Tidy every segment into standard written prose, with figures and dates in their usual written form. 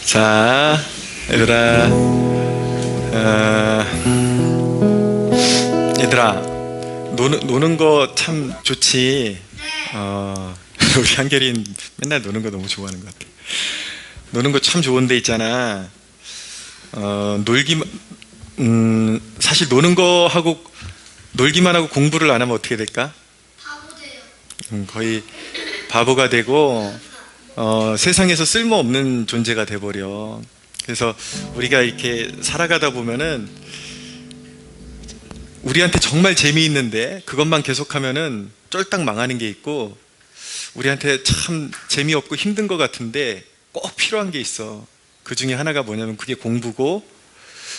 자, 얘들아, 얘들아, 노는 거 참 좋지. 우리 한결이는 맨날 노는 거 너무 좋아하는 것 같아. 노는 거 참 좋은데 있잖아. 사실 노는 거 하고 놀기만 하고 공부를 안 하면 어떻게 될까? 바보 돼요. 거의 바보가 되고 세상에서 쓸모없는 존재가 돼버려. 그래서 우리가 이렇게 살아가다 보면은 우리한테 정말 재미있는데 그것만 계속하면은 쫄딱 망하는 게 있고, 우리한테 참 재미없고 힘든 것 같은데 꼭 필요한 게 있어. 그 중에 하나가 뭐냐면 그게 공부고,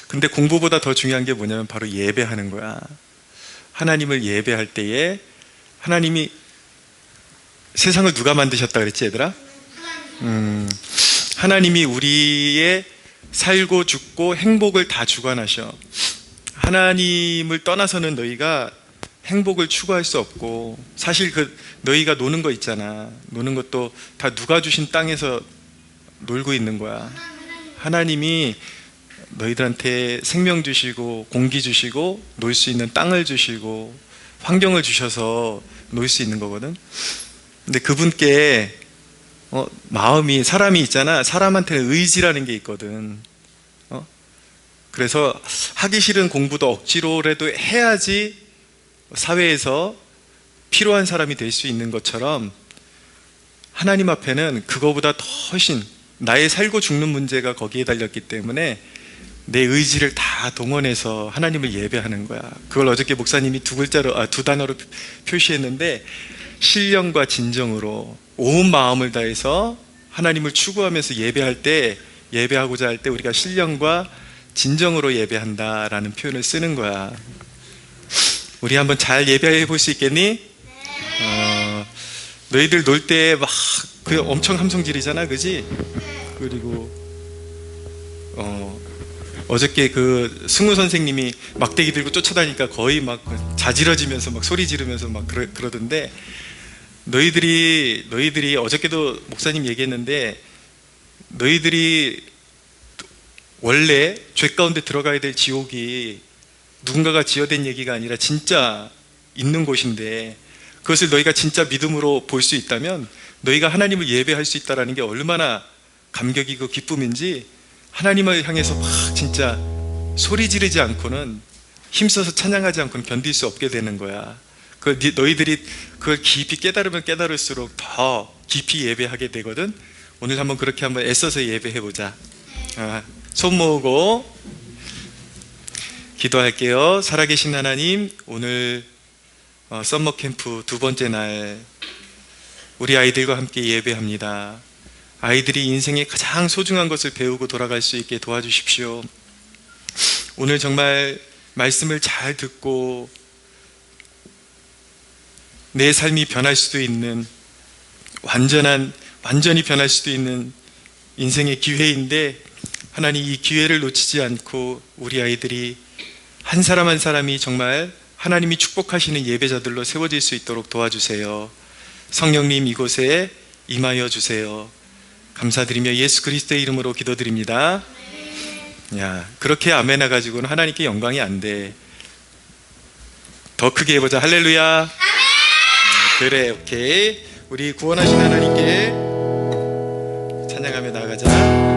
근데 공부보다 더 중요한 게 뭐냐면 바로 예배하는 거야. 하나님을 예배할 때에, 하나님이 세상을 누가 만드셨다 그랬지 얘들아? 하나님이 우리의 살고 죽고 행복을 다 주관하셔. 하나님을 떠나서는 너희가 행복을 추구할 수 없고, 사실 너희가 노는 거 있잖아. 노는 것도 다 누가 주신 땅에서 놀고 있는 거야. 하나님이 너희들한테 생명 주시고 공기 주시고 놀 수 있는 땅을 주시고 환경을 주셔서 놀 수 있는 거거든. 근데 그분께 마음이, 사람이 있잖아. 사람한테는 의지라는 게 있거든. 그래서 하기 싫은 공부도 억지로라도 해야지 사회에서 필요한 사람이 될 수 있는 것처럼, 하나님 앞에는 그거보다 더 훨씬, 나의 살고 죽는 문제가 거기에 달렸기 때문에 내 의지를 다 동원해서 하나님을 예배하는 거야. 그걸 어저께 목사님이 두 단어로 표시했는데, 신령과 진정으로 온 마음을 다해서 하나님을 추구하면서 예배하고자 할 때 우리가 신령과 진정으로 예배한다라는 표현을 쓰는 거야. 우리 한번 잘 예배해 볼 수 있겠니? 너희들 놀 때 막 엄청 함성 지르잖아, 그지? 그리고 어저께 그 승우 선생님이 막대기 들고 쫓아다니니까 거의 막 자지러지면서 막 소리 지르면서 막 그러던데, 너희들이 어저께도 목사님 얘기했는데, 너희들이 원래 죄 가운데 들어가야 될 지옥이 누군가가 지어낸 얘기가 아니라 진짜 있는 곳인데, 그것을 너희가 진짜 믿음으로 볼 수 있다면 너희가 하나님을 예배할 수 있다는 게 얼마나 감격이고 기쁨인지, 하나님을 향해서 막 진짜 소리 지르지 않고는, 힘써서 찬양하지 않고는 견딜 수 없게 되는 거야. 너희들이 그걸 깊이 깨달으면 깨달을수록 더 깊이 예배하게 되거든. 오늘 한번 그렇게 한번 애써서 예배해보자. 손 모으고 기도할게요. 살아계신 하나님, 오늘 썸머 캠프 두 번째 날 우리 아이들과 함께 예배합니다. 아이들이 인생의 가장 소중한 것을 배우고 돌아갈 수 있게 도와주십시오. 오늘 정말 말씀을 잘 듣고 내 삶이 변할 수도 있는, 완전히 변할 수도 있는 인생의 기회인데, 하나님 이 기회를 놓치지 않고 우리 아이들이 한 사람 한 사람이 정말 하나님이 축복하시는 예배자들로 세워질 수 있도록 도와주세요. 성령님 이곳에 임하여 주세요. 감사드리며 예수 그리스도의 이름으로 기도드립니다. 야, 그렇게 아멘 해가지고는 하나님께 영광이 안 돼. 더 크게 해보자. 할렐루야. 그래, 오케이. 우리 구원하신 하나님께 찬양하며 나아가자.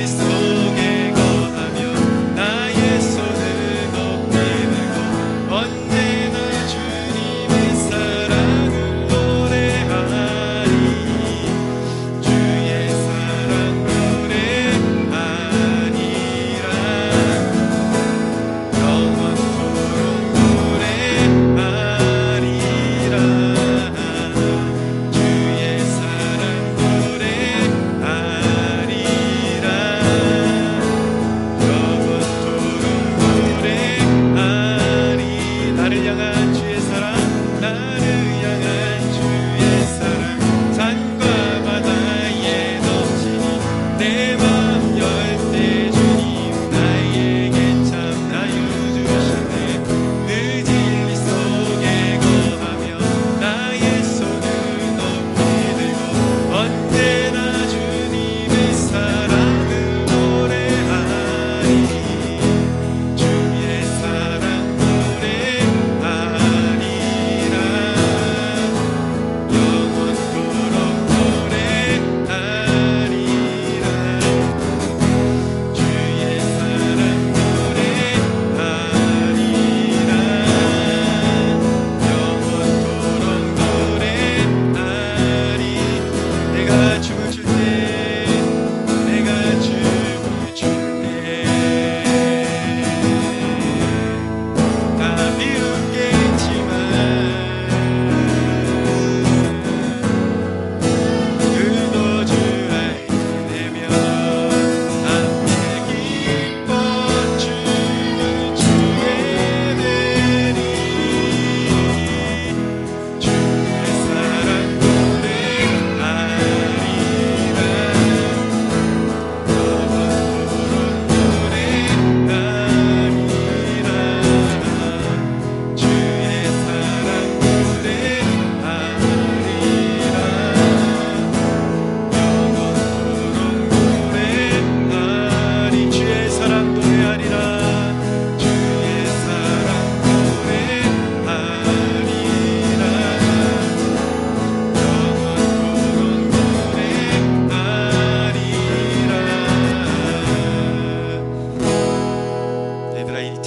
속에 거하며 나의 손을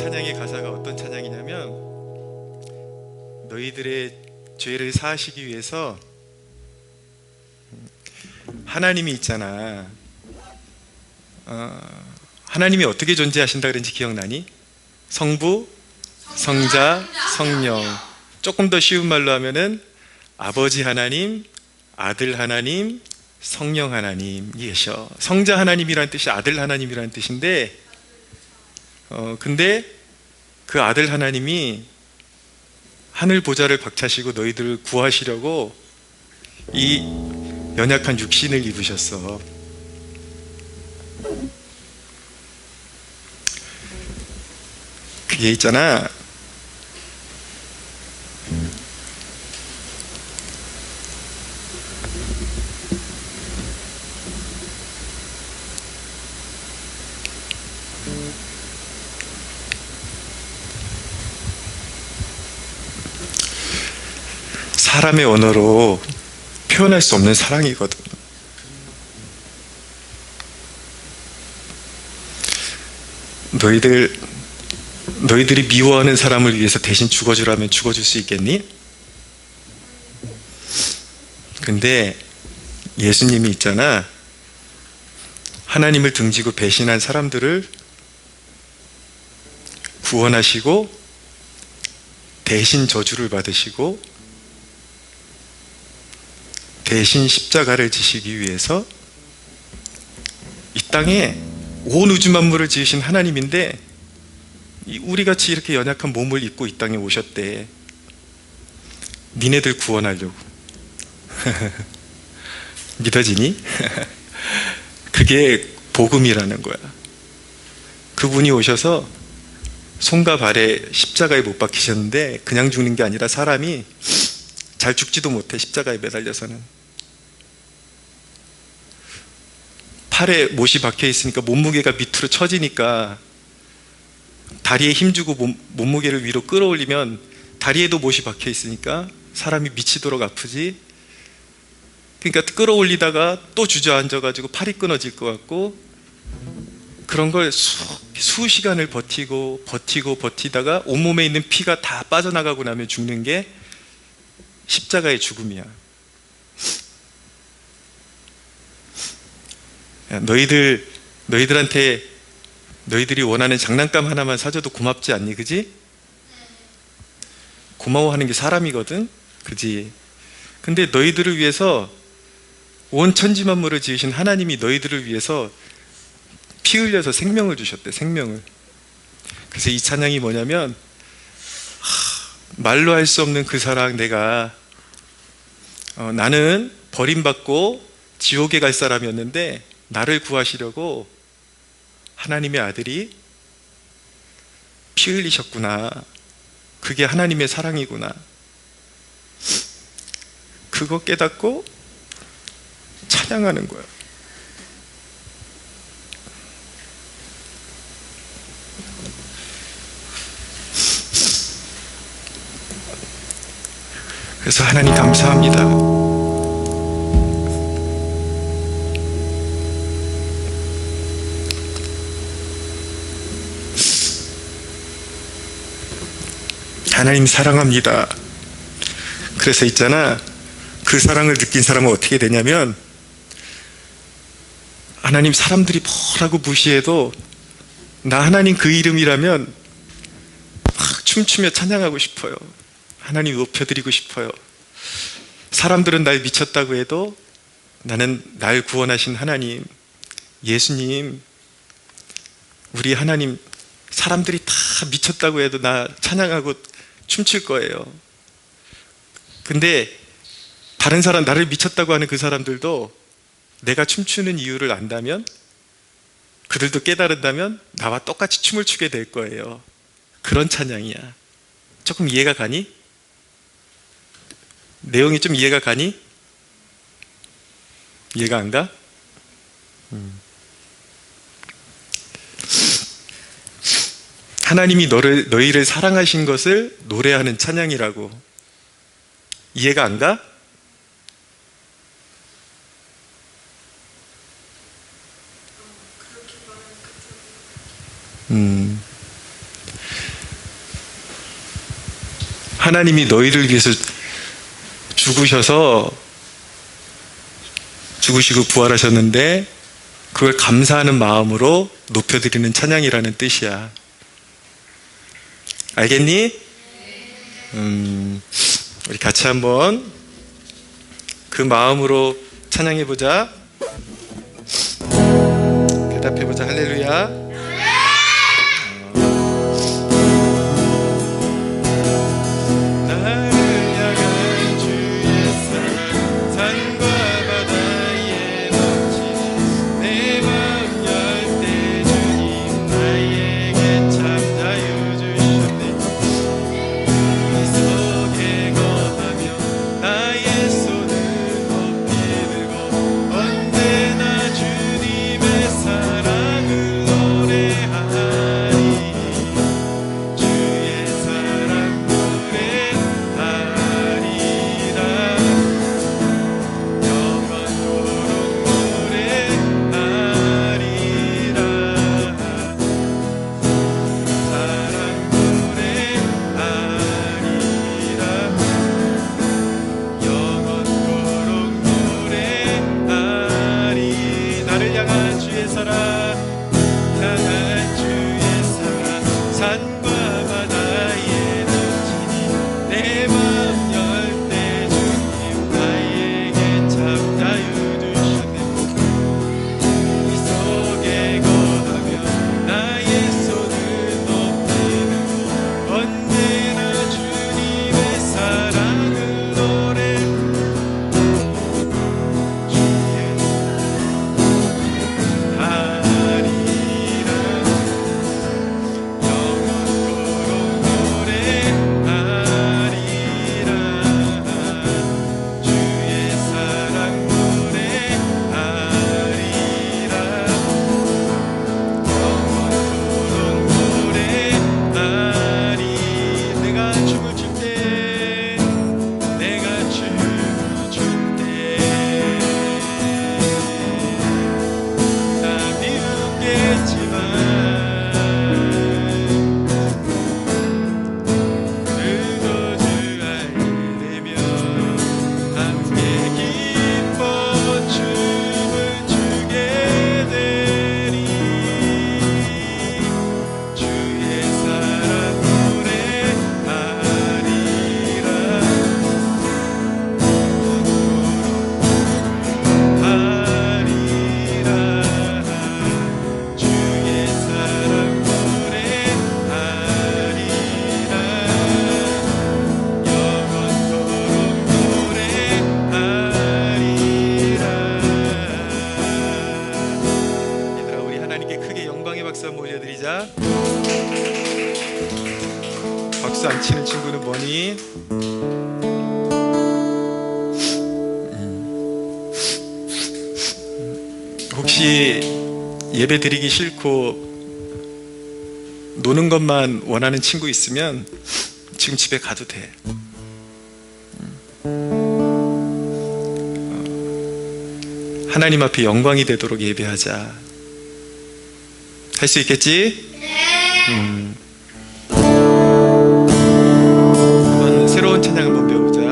찬양의 가사가 어떤 찬양이냐면, 너희들의 죄를 사하시기 위해서 하나님이 있잖아. 하나님이 어떻게 존재하신다 그런지 기억나니? 성부, 성자, 성령. 조금 더 쉬운 말로 하면은 아버지 하나님, 아들 하나님, 성령 하나님 계셔. 성자 하나님이라는 뜻이 아들 하나님이라는 뜻인데, 근데 그 아들 하나님이 하늘 보좌를 박차시고 너희들을 구하시려고 이 연약한 육신을 입으셨어. 그게 있잖아, 사람의 언어로 표현할 수 없는 사랑이거든. 너희들이 미워하는 사람을 위해서 대신 죽어주라면 죽어줄 수 있겠니? 근데 예수님이 있잖아, 하나님을 등지고 배신한 사람들을 구원하시고 대신 저주를 받으시고 대신 십자가를 지시기 위해서 이 땅에 온 우주 만물을 지으신 하나님인데, 우리같이 이렇게 연약한 몸을 입고 이 땅에 오셨대. 니네들 구원하려고. 믿어지니? 그게 복음이라는 거야. 그분이 오셔서 손과 발에 십자가에 못 박히셨는데, 그냥 죽는 게 아니라 사람이 잘 죽지도 못해, 십자가에 매달려서는. 팔에 못이 박혀 있으니까 몸무게가 밑으로 처지니까 다리에 힘주고 몸무게를 위로 끌어올리면 다리에도 못이 박혀 있으니까 사람이 미치도록 아프지. 그러니까 끌어올리다가 또 주저앉아가지고 팔이 끊어질 것 같고, 그런 걸 수시간을 버티다가 온몸에 있는 피가 다 빠져나가고 나면 죽는 게 십자가의 죽음이야. 너희들한테 너희들이 원하는 장난감 하나만 사줘도 고맙지 않니? 그지? 고마워하는 게 사람이거든? 그지? 근데 너희들을 위해서 온 천지 만물을 지으신 하나님이 너희들을 위해서 피 흘려서 생명을 주셨대, 생명을. 그래서 이 찬양이 뭐냐면, 말로 할 수 없는 그 사랑, 내가 나는 버림받고 지옥에 갈 사람이었는데 나를 구하시려고 하나님의 아들이 피 흘리셨구나. 그게 하나님의 사랑이구나. 그거 깨닫고 찬양하는 거야. 그래서 하나님 감사합니다. 하나님 사랑합니다. 그래서 있잖아, 그 사랑을 느낀 사람은 어떻게 되냐면, 하나님 사람들이 뭐라고 무시해도 나 하나님 그 이름이라면 막 춤추며 찬양하고 싶어요. 하나님 높여드리고 싶어요. 사람들은 날 미쳤다고 해도 나는 날 구원하신 하나님, 예수님, 우리 하나님, 사람들이 다 미쳤다고 해도 나 찬양하고 춤출 거예요. 근데 다른 사람, 나를 미쳤다고 하는 그 사람들도 내가 춤추는 이유를 안다면, 그들도 깨달은다면 나와 똑같이 춤을 추게 될 거예요. 그런 찬양이야. 조금 이해가 가니? 내용이 좀 이해가 가니? 이해가 안 가? 하나님이 너희를 사랑하신 것을 노래하는 찬양이라고. 이해가 안 가? 하나님이 너희를 위해서 죽으시고 부활하셨는데 그걸 감사하는 마음으로 높여드리는 찬양이라는 뜻이야. 알겠니? 우리 같이 한번 그 마음으로 찬양해보자. 대답해보자. 할렐루야. 박수 안 치는 친구는 뭐니? 혹시 예배 드리기 싫고 노는 것만 원하는 친구 있으면 지금 집에 가도 돼. 하나님 앞에 영광이 되도록 예배하자. 할 수 있겠지? 한번 새로운 찬양 한번 배워보자.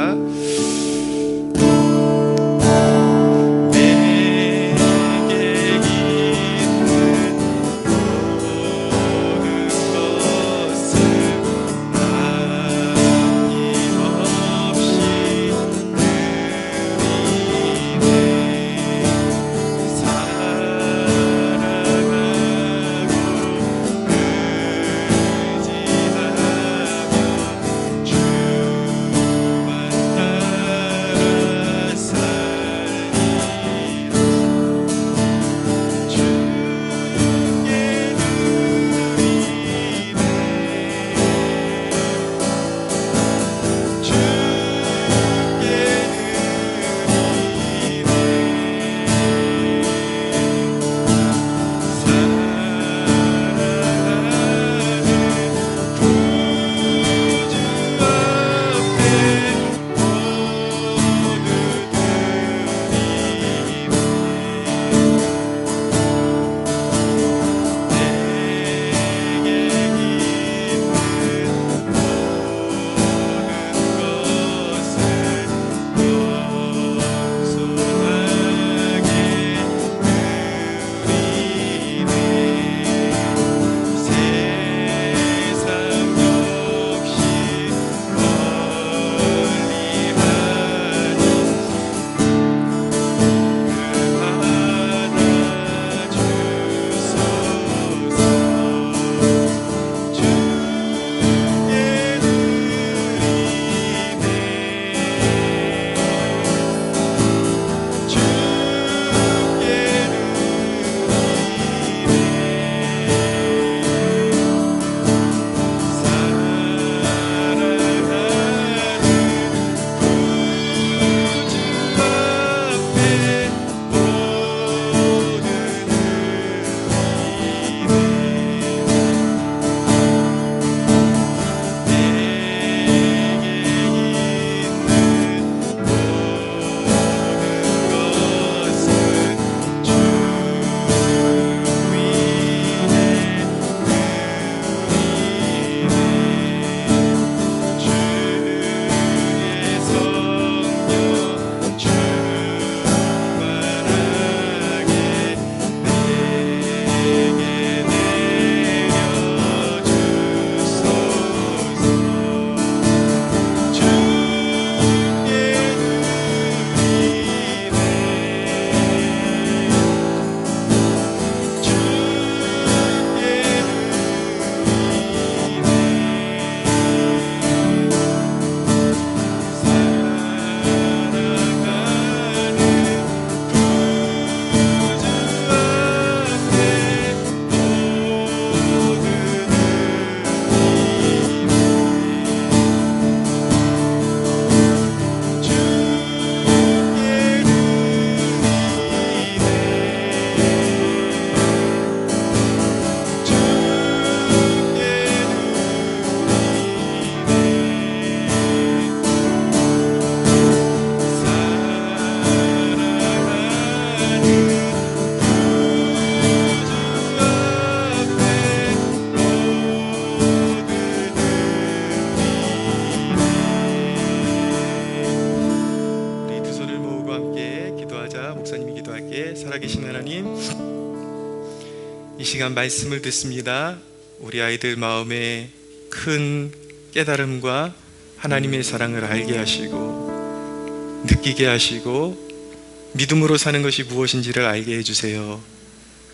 이 시간 말씀을 듣습니다. 우리 아이들 마음에 큰 깨달음과 하나님의 사랑을 알게 하시고 느끼게 하시고 믿음으로 사는 것이 무엇인지를 알게 해주세요.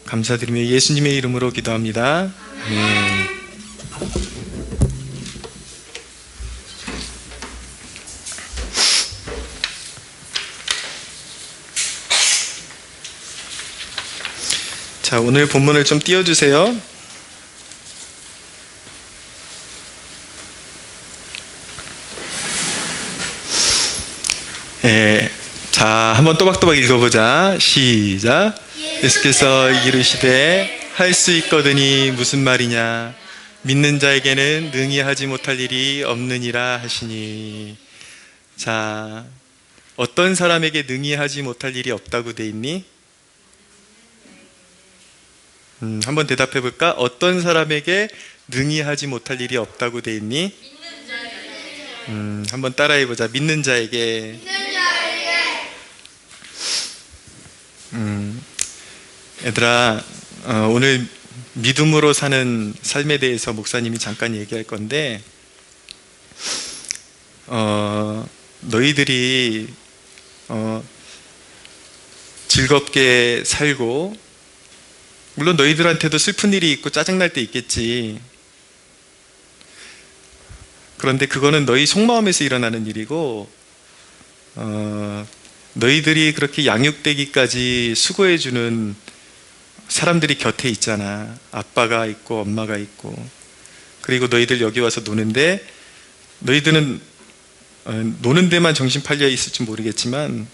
감사드리며 예수님의 이름으로 기도합니다. 아멘. 자, 오늘 본문을 좀 띄워주세요. 자, 한번 또박또박 읽어보자. 시작. 예수께서 이르시되 할 수 있거든이 무슨 말이냐. 믿는 자에게는 능히 하지 못할 일이 없느니라 하시니. 자, 어떤 사람에게 능히 하지 못할 일이 없다고 돼 있니? 한번 대답해 볼까? 어떤 사람에게 능히 하지 못할 일이 없다고 돼 있니? 한번 따라해 보자. 믿는 자에게. 얘들아, 오늘 믿음으로 사는 삶에 대해서 목사님이 잠깐 얘기할 건데, 너희들이 즐겁게 살고, 물론 너희들한테도 슬픈 일이 있고 짜증날 때 있겠지. 그런데 그거는 너희 속마음에서 일어나는 일이고, 너희들이 그렇게 양육되기까지 수고해주는 사람들이 곁에 있잖아. 아빠가 있고 엄마가 있고. 그리고 너희들 여기 와서 노는데, 너희들은 노는 데만 정신 팔려 있을지 모르겠지만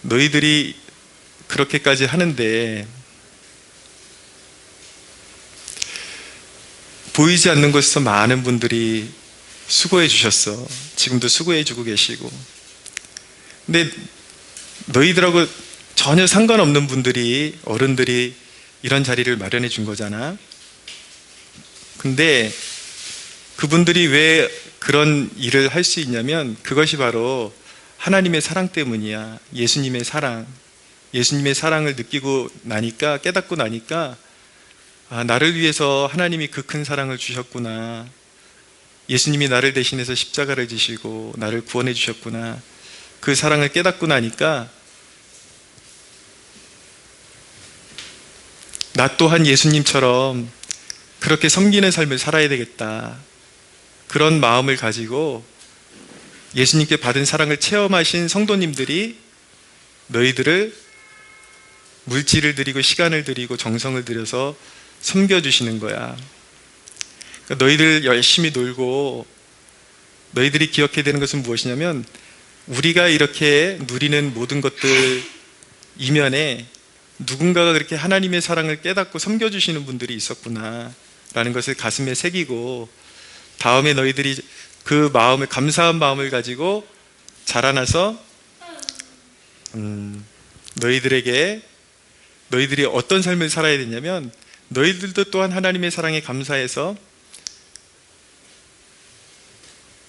너희들이 그렇게까지 하는데 보이지 않는 곳에서 많은 분들이 수고해 주셨어. 지금도 수고해 주고 계시고. 근데 너희들하고 전혀 상관없는 분들이, 어른들이 이런 자리를 마련해 준 거잖아. 근데 그분들이 왜 그런 일을 할 수 있냐면 그것이 바로 하나님의 사랑 때문이야. 예수님의 사랑. 예수님의 사랑을 느끼고 나니까, 깨닫고 나니까, 아, 나를 위해서 하나님이 그 큰 사랑을 주셨구나. 예수님이 나를 대신해서 십자가를 지시고 나를 구원해 주셨구나. 그 사랑을 깨닫고 나니까 나 또한 예수님처럼 그렇게 섬기는 삶을 살아야 되겠다. 그런 마음을 가지고 예수님께 받은 사랑을 체험하신 성도님들이 너희들을 물질을 드리고 시간을 드리고 정성을 들여서 섬겨주시는 거야. 그러니까 너희들 열심히 놀고 너희들이 기억해야 되는 것은 무엇이냐면 우리가 이렇게 누리는 모든 것들 이면에 누군가가 그렇게 하나님의 사랑을 깨닫고 섬겨주시는 분들이 있었구나 라는 것을 가슴에 새기고, 다음에 너희들이 그 마음을, 감사한 마음을 가지고 자라나서 너희들이 어떤 삶을 살아야 되냐면 너희들도 또한 하나님의 사랑에 감사해서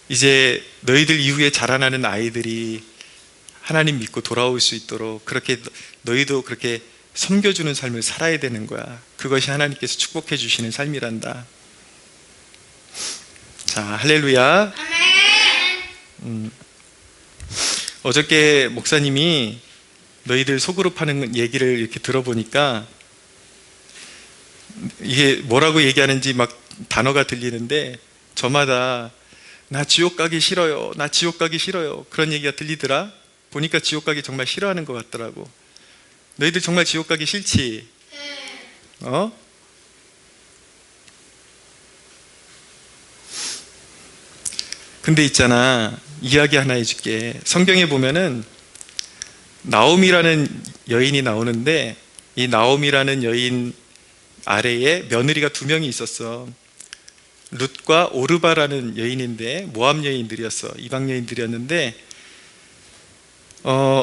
이제 너희들 이후에 자라나는 아이들이 하나님 믿고 돌아올 수 있도록 그렇게 너희도 그렇게 섬겨주는 삶을 살아야 되는 거야. 그것이 하나님께서 축복해 주시는 삶이란다. 자, 할렐루야. 어저께 목사님이 너희들 소그룹 하는 얘기를 이렇게 들어보니까 이게 뭐라고 얘기하는지 막 단어가 들리는데 저마다 나 지옥 가기 싫어요. 나 지옥 가기 싫어요. 그런 얘기가 들리더라. 보니까 지옥 가기 정말 싫어하는 것 같더라고. 너희들 정말 지옥 가기 싫지? 어? 근데 있잖아, 이야기 하나 해줄게. 성경에 보면은 나오미라는 여인이 나오는데 이 나오미라는 여인 아래에 며느리가 2명이 있었어. 룻과 오르바라는 여인인데 모압 여인들이었어. 이방 여인들이었는데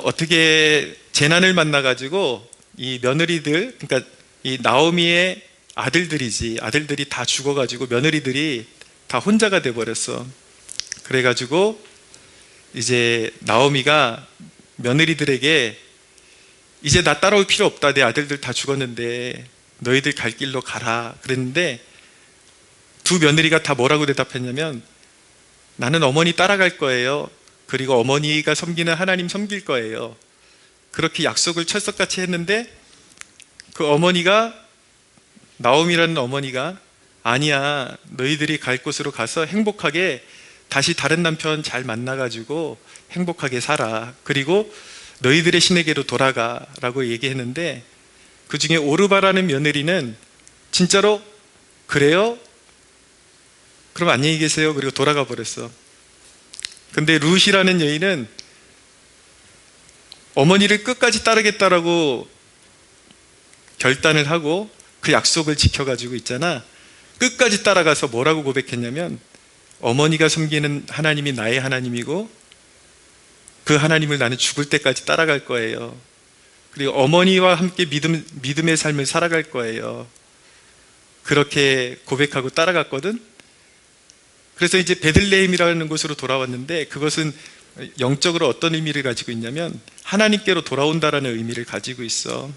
어떻게 재난을 만나가지고 이 며느리들, 그러니까 이 나오미의 아들들이지, 아들들이 다 죽어가지고 며느리들이 다 혼자가 돼버렸어. 그래가지고 이제 나오미가 며느리들에게 이제 나 따라올 필요 없다. 내 아들들 다 죽었는데 너희들 갈 길로 가라 그랬는데 두 며느리가 다 뭐라고 대답했냐면 나는 어머니 따라갈 거예요. 그리고 어머니가 섬기는 하나님 섬길 거예요. 그렇게 약속을 철석같이 했는데 그 어머니가, 나오미라는 어머니가, 아니야, 너희들이 갈 곳으로 가서 행복하게 다시 다른 남편 잘 만나가지고 행복하게 살아. 그리고 너희들의 신에게로 돌아가 라고 얘기했는데 그 중에 오르바라는 며느리는 진짜로 그래요? 그럼 안녕히 계세요. 그리고 돌아가 버렸어. 근데 룻이라는 여인은 어머니를 끝까지 따르겠다라고 결단을 하고 그 약속을 지켜가지고 있잖아. 끝까지 따라가서 뭐라고 고백했냐면 어머니가 섬기는 하나님이 나의 하나님이고 그 하나님을 나는 죽을 때까지 따라갈 거예요. 그리고 어머니와 함께 믿음의 삶을 살아갈 거예요. 그렇게 고백하고 따라갔거든. 그래서 이제 베들레헴이라는 곳으로 돌아왔는데 그것은 영적으로 어떤 의미를 가지고 있냐면 하나님께로 돌아온다라는 의미를 가지고 있어.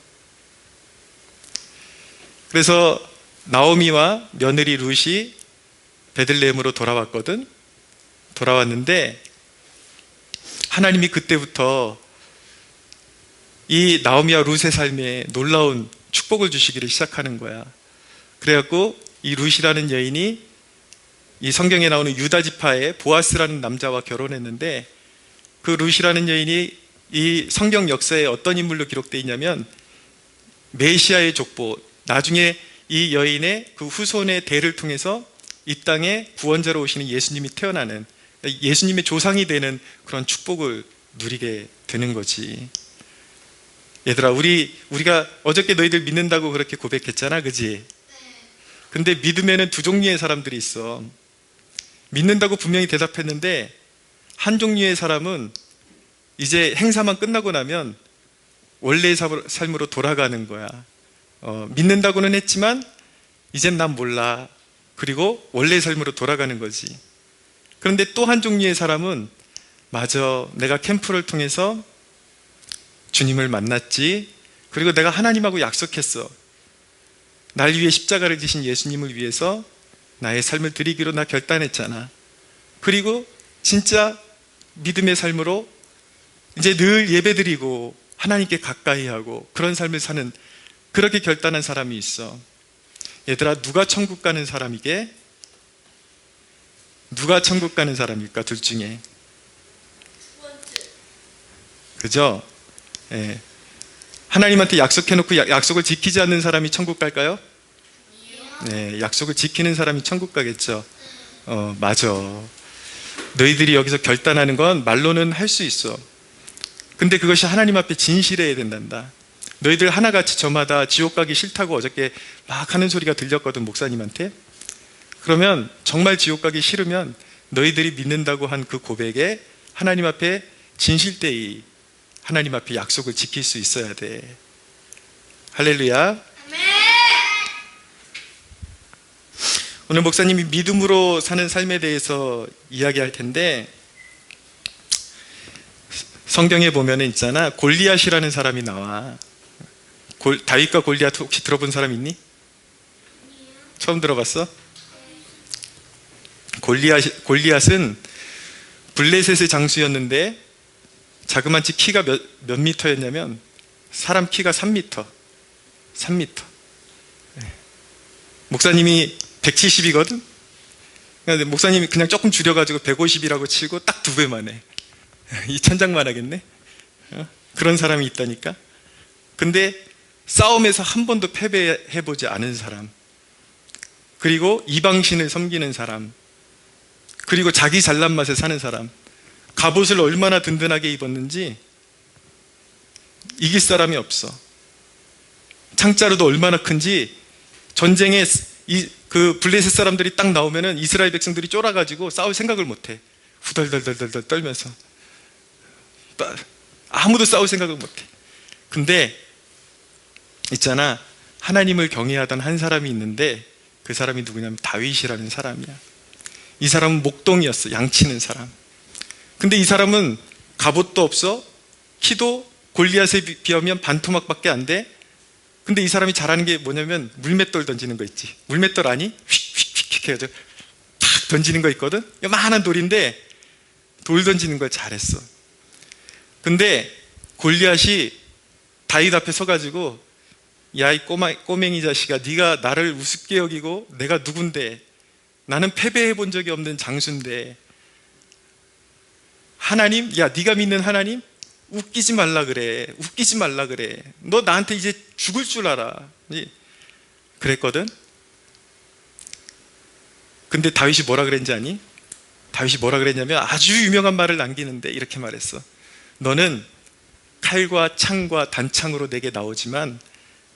그래서 나오미와 며느리 룻이 베들레헴으로 돌아왔거든. 돌아왔는데 하나님이 그때부터 이 나오미와 룻의 삶에 놀라운 축복을 주시기를 시작하는 거야. 그래갖고 이 룻이라는 여인이 이 성경에 나오는 유다 지파의 보아스라는 남자와 결혼했는데 그 룻이라는 여인이 이 성경 역사에 어떤 인물로 기록되어 있냐면 메시아의 족보, 나중에 이 여인의 그 후손의 대를 통해서 이 땅에 구원자로 오시는 예수님이 태어나는, 예수님의 조상이 되는 그런 축복을 누리게 되는 거지. 얘들아, 우리가 어저께 너희들 믿는다고 그렇게 고백했잖아, 그지? 근데 믿음에는 두 종류의 사람들이 있어. 믿는다고 분명히 대답했는데 한 종류의 사람은 이제 행사만 끝나고 나면 원래의 삶으로 돌아가는 거야. 믿는다고는 했지만 이젠 난 몰라. 그리고 원래의 삶으로 돌아가는 거지. 그런데 또 한 종류의 사람은 맞아, 내가 캠프를 통해서 주님을 만났지. 그리고 내가 하나님하고 약속했어. 날 위해 십자가를 지신 예수님을 위해서 나의 삶을 드리기로 나 결단했잖아. 그리고 진짜 믿음의 삶으로 이제 늘 예배드리고 하나님께 가까이 하고 그런 삶을 사는, 그렇게 결단한 사람이 있어. 얘들아, 누가 천국 가는 사람이게? 누가 천국 가는 사람일까? 둘 중에. 그죠? 예. 하나님한테 약속해놓고 약속을 지키지 않는 사람이 천국 갈까요? 네, 약속을 지키는 사람이 천국 가겠죠. 맞아. 너희들이 여기서 결단하는 건 말로는 할 수 있어. 근데 그것이 하나님 앞에 진실해야 된단다. 너희들 하나같이 저마다 지옥 가기 싫다고 어저께 막 하는 소리가 들렸거든, 목사님한테. 그러면 정말 지옥 가기 싫으면 너희들이 믿는다고 한 그 고백에 하나님 앞에 진실되이 하나님 앞에 약속을 지킬 수 있어야 돼. 할렐루야. 오늘 목사님이 믿음으로 사는 삶에 대해서 이야기할 텐데, 성경에 보면은 있잖아, 골리앗이라는 사람이 나와. 다윗과 골리앗 혹시 들어본 사람 있니? 처음 들어봤어? 골리앗은 블레셋의 장수였는데 자그만치 키가 몇 미터였냐면 사람 키가 3미터. 목사님이 170이거든? 목사님이 그냥 조금 줄여가지고 150이라고 치고 딱 2배만 해. 이 천장만 하겠네? 그런 사람이 있다니까? 근데 싸움에서 한 번도 패배해보지 않은 사람, 그리고 이방신을 섬기는 사람, 그리고 자기 잘난 맛에 사는 사람, 갑옷을 얼마나 든든하게 입었는지 이길 사람이 없어. 창자루도 얼마나 큰지, 전쟁에 그 블레셋 사람들이 딱 나오면은 이스라엘 백성들이 쫄아가지고 싸울 생각을 못해. 후덜덜덜덜 떨면서 아무도 싸울 생각을 못해. 근데 있잖아, 하나님을 경외하던 한 사람이 있는데 그 사람이 누구냐면 다윗이라는 사람이야. 이 사람은 목동이었어. 양치는 사람. 근데 이 사람은 갑옷도 없어. 키도 골리앗에 비하면 반토막밖에 안 돼. 근데 이 사람이 잘하는 게 뭐냐면 물맷돌 던지는 거 있지. 물맷돌 아니? 휙휙휙 해가지고 탁 던지는 거 있거든. 요만한 돌인데 돌 던지는 걸 잘했어. 근데 골리앗이 다윗 앞에 서가지고 야, 이 꼬맹이 자식아, 네가 나를 우습게 여기고 내가 누군데, 나는 패배해 본 적이 없는 장수인데 하나님, 야, 네가 믿는 하나님 웃기지 말라 그래. 웃기지 말라 그래. 너 나한테 이제 죽을 줄 알아. 그랬거든. 근데 다윗이 뭐라 그랬는지 아니? 다윗이 뭐라 그랬냐면 아주 유명한 말을 남기는데 이렇게 말했어. 너는 칼과 창과 단창으로 내게 나오지만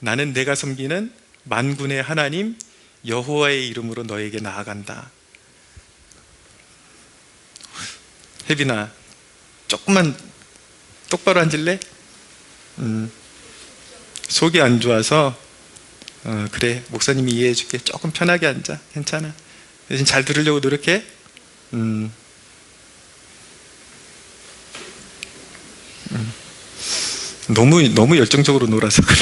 나는 내가 섬기는 만군의 하나님 여호와의 이름으로 너에게 나아간다. 혜빈아, 조금만 똑바로 앉을래? 속이 안 좋아서 그래, 목사님이 이해해 줄게. 조금 편하게 앉아. 괜찮아. 대신 잘 들으려고 노력해. 너무 열정적으로 놀아서 그래.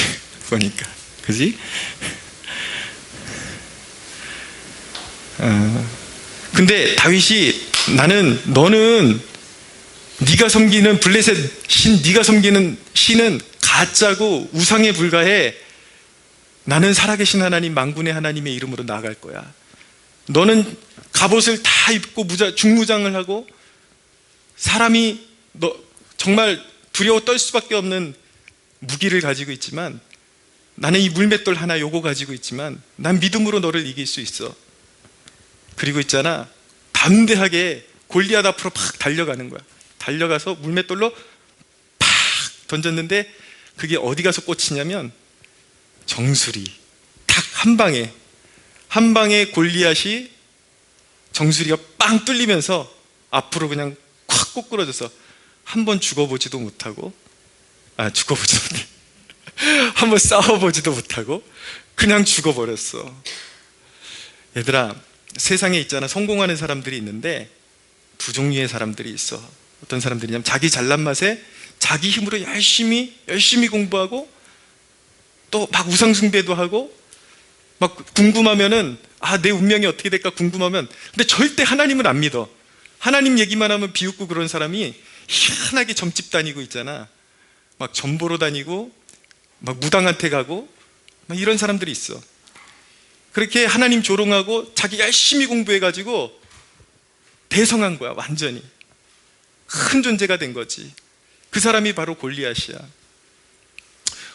보니까, 그지? 근데 다윗이 너는 네가 섬기는 블레셋 신, 네가 섬기는 신은 가짜고 우상에 불과해. 나는 살아계신 하나님, 만군의 하나님의 이름으로 나아갈 거야. 너는 갑옷을 다 입고 중무장을 하고 사람이 너 정말 두려워 떨 수밖에 없는 무기를 가지고 있지만, 나는 이 물맷돌 하나 요거 가지고 있지만 난 믿음으로 너를 이길 수 있어. 그리고 있잖아, 담대하게 골리앗 앞으로 팍 달려가는 거야. 달려가서 물맷돌로 팍 던졌는데 그게 어디 가서 꽂히냐면 정수리. 탁 한 방에 골리앗이 정수리가 빵 뚫리면서 앞으로 그냥 콱 꼬꾸러져서 한 번 죽어보지도 못하고, 한번 싸워보지도 못하고 그냥 죽어버렸어. 얘들아, 세상에 있잖아, 성공하는 사람들이 있는데 두 종류의 사람들이 있어. 어떤 사람들이냐면 자기 잘난 맛에 자기 힘으로 열심히 공부하고 또 막 우상숭배도 하고 막 궁금하면은 내 운명이 어떻게 될까 궁금하면, 근데 절대 하나님은 안 믿어. 하나님 얘기만 하면 비웃고 그런 사람이 희한하게 점집 다니고 있잖아. 막 점보러 다니고 막 무당한테 가고 막 이런 사람들이 있어. 그렇게 하나님 조롱하고 자기 열심히 공부해가지고 대성한 거야. 완전히 큰 존재가 된 거지. 그 사람이 바로 골리앗이야.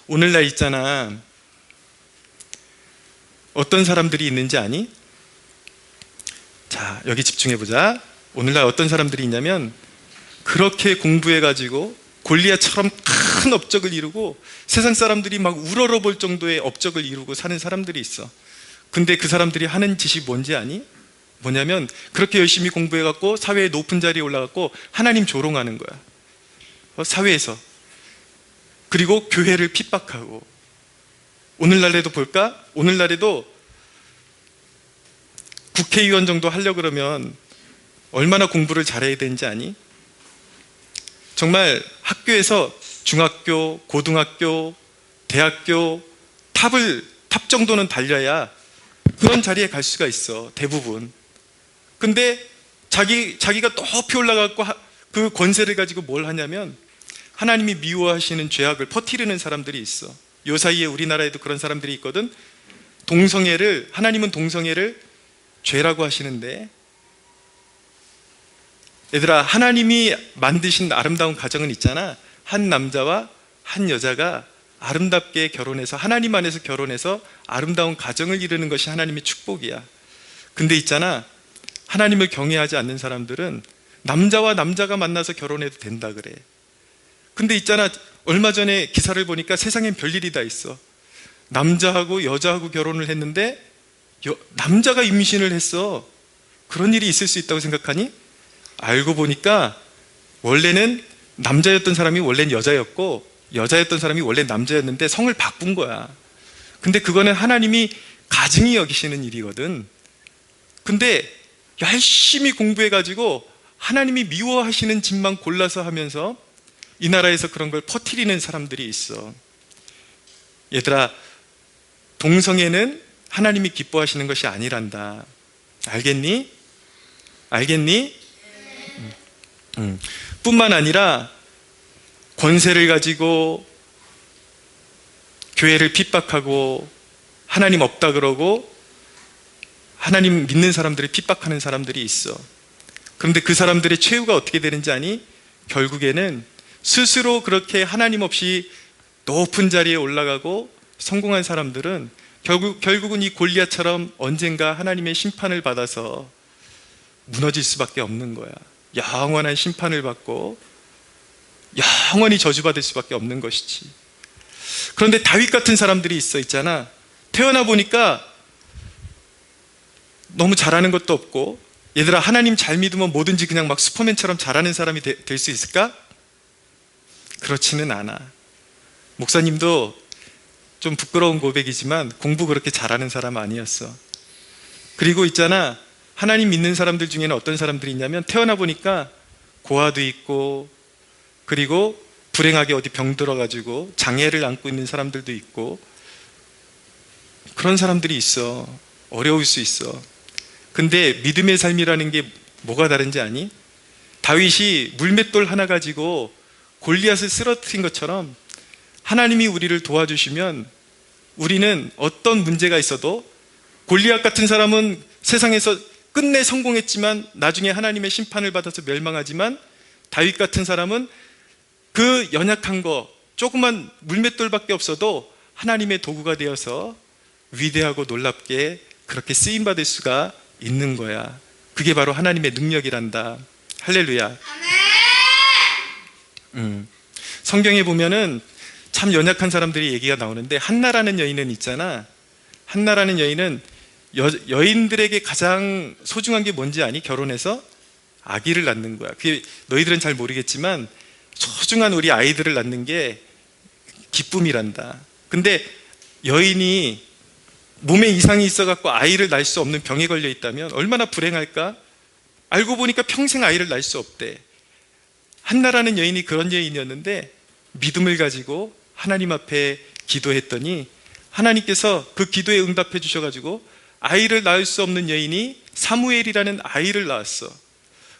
오늘날 있잖아, 어떤 사람들이 있는지 아니? 자, 여기 집중해보자. 오늘날 어떤 사람들이 있냐면 그렇게 공부해가지고 골리앗처럼 큰 업적을 이루고 세상 사람들이 막 우러러볼 정도의 업적을 이루고 사는 사람들이 있어. 근데 그 사람들이 하는 짓이 뭔지 아니? 뭐냐면 그렇게 열심히 공부해갖고 사회의 높은 자리에 올라갔고 하나님 조롱하는 거야. 사회에서. 그리고 교회를 핍박하고. 오늘날에도 볼까? 오늘날에도 국회의원 정도 하려고 그러면 얼마나 공부를 잘해야 되는지 아니? 정말 학교에서 중학교, 고등학교, 대학교 탑 정도는 달려야 그런 자리에 갈 수가 있어, 대부분. 근데 자기가 높이 올라가고 그 권세를 가지고 뭘 하냐면 하나님이 미워하시는 죄악을 퍼뜨리는 사람들이 있어. 요 사이에 우리나라에도 그런 사람들이 있거든. 하나님은 동성애를 죄라고 하시는데, 얘들아, 하나님이 만드신 아름다운 가정은 있잖아. 한 남자와 한 여자가 아름답게 결혼해서 하나님 안에서 결혼해서 아름다운 가정을 이루는 것이 하나님의 축복이야. 근데 있잖아, 하나님을 경외하지 않는 사람들은 남자와 남자가 만나서 결혼해도 된다 그래. 근데 있잖아, 얼마 전에 기사를 보니까 세상엔 별일이 다 있어. 남자하고 여자하고 결혼을 했는데 남자가 임신을 했어. 그런 일이 있을 수 있다고 생각하니? 알고 보니까 원래는 남자였던 사람이 원래는 여자였고 여자였던 사람이 원래 남자였는데 성을 바꾼 거야. 근데 그거는 하나님이 가증히 여기시는 일이거든. 근데 열심히 공부해가지고 하나님이 미워하시는 짓만 골라서 하면서 이 나라에서 그런 걸 퍼뜨리는 사람들이 있어. 얘들아, 동성애는 하나님이 기뻐하시는 것이 아니란다. 알겠니? 알겠니? 뿐만 아니라 권세를 가지고 교회를 핍박하고 하나님 없다 그러고 하나님 믿는 사람들을 핍박하는 사람들이 있어. 그런데 그 사람들의 최후가 어떻게 되는지 아니? 결국에는 스스로 그렇게 하나님 없이 높은 자리에 올라가고 성공한 사람들은 결국은 이 골리앗처럼 언젠가 하나님의 심판을 받아서 무너질 수밖에 없는 거야. 영원한 심판을 받고 영원히 저주받을 수밖에 없는 것이지. 그런데 다윗 같은 사람들이 있잖아. 태어나 보니까 너무 잘하는 것도 없고, 얘들아 하나님 잘 믿으면 뭐든지 그냥 막 슈퍼맨처럼 잘하는 사람이 될 수 있을까? 그렇지는 않아. 목사님도 좀 부끄러운 고백이지만 공부 그렇게 잘하는 사람 아니었어. 그리고 있잖아, 하나님 믿는 사람들 중에는 어떤 사람들이 있냐면 태어나 보니까 고아도 있고, 그리고 불행하게 어디 병 들어가지고 장애를 안고 있는 사람들도 있고, 그런 사람들이 있어. 어려울 수 있어. 근데 믿음의 삶이라는 게 뭐가 다른지 아니? 다윗이 물맷돌 하나 가지고 골리앗을 쓰러뜨린 것처럼 하나님이 우리를 도와주시면 우리는 어떤 문제가 있어도, 골리앗 같은 사람은 세상에서 끝내 성공했지만 나중에 하나님의 심판을 받아서 멸망하지만, 다윗 같은 사람은 그 연약한 거 조그만 물맷돌밖에 없어도 하나님의 도구가 되어서 위대하고 놀랍게 그렇게 쓰임받을 수가 있는 거야. 그게 바로 하나님의 능력이란다. 할렐루야. 성경에 보면은 참 연약한 사람들이 얘기가 나오는데, 한나라는 여인은 있잖아. 한나라는 여인은 여인들에게 가장 소중한 게 뭔지 아니? 결혼해서 아기를 낳는 거야. 그게 너희들은 잘 모르겠지만 소중한 우리 아이들을 낳는 게 기쁨이란다. 근데 여인이 몸에 이상이 있어갖고 아이를 낳을 수 없는 병에 걸려 있다면 얼마나 불행할까? 알고 보니까 평생 아이를 낳을 수 없대. 한나라는 여인이 그런 여인이었는데 믿음을 가지고 하나님 앞에 기도했더니 하나님께서 그 기도에 응답해 주셔가지고 아이를 낳을 수 없는 여인이 사무엘이라는 아이를 낳았어.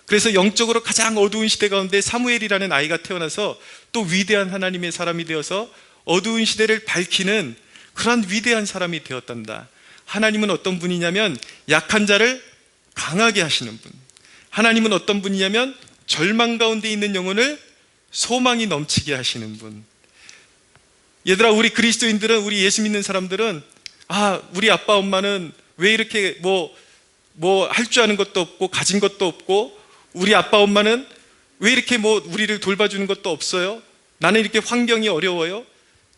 그래서 영적으로 가장 어두운 시대 가운데 사무엘이라는 아이가 태어나서 또 위대한 하나님의 사람이 되어서 어두운 시대를 밝히는 그런 위대한 사람이 되었단다. 하나님은 어떤 분이냐면 약한 자를 강하게 하시는 분. 하나님은 어떤 분이냐면 절망 가운데 있는 영혼을 소망이 넘치게 하시는 분. 얘들아, 우리 그리스도인들은, 우리 예수 믿는 사람들은, 우리 아빠 엄마는 왜 이렇게 뭐 할 줄 아는 것도 없고 가진 것도 없고, 우리 아빠 엄마는 왜 이렇게 우리를 돌봐주는 것도 없어요? 나는 이렇게 환경이 어려워요?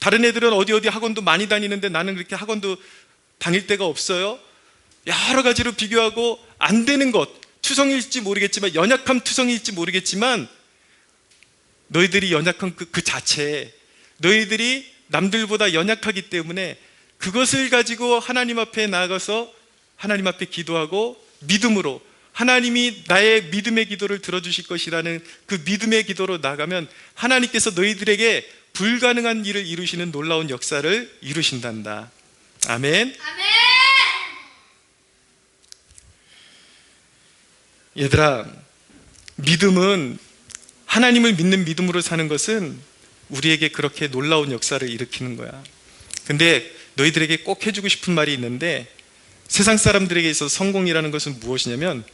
다른 애들은 어디 학원도 많이 다니는데 나는 그렇게 학원도 다닐 데가 없어요? 여러 가지로 비교하고 안 되는 것, 투성일지 모르겠지만, 연약함 투성일지 모르겠지만, 너희들이 연약한 그 자체, 너희들이 남들보다 연약하기 때문에 그것을 가지고 하나님 앞에 나아가서 하나님 앞에 기도하고 믿음으로 하나님이 나의 믿음의 기도를 들어주실 것이라는 그 믿음의 기도로 나가면 하나님께서 너희들에게 불가능한 일을 이루시는 놀라운 역사를 이루신단다. 아멘. 얘들아, 믿음은, 하나님을 믿는 믿음으로 사는 것은 우리에게 그렇게 놀라운 역사를 일으키는 거야. 근데 너희들에게 꼭 해주고 싶은 말이 있는데, 세상 사람들에게 있어서 성공이라는 것은 무엇이냐면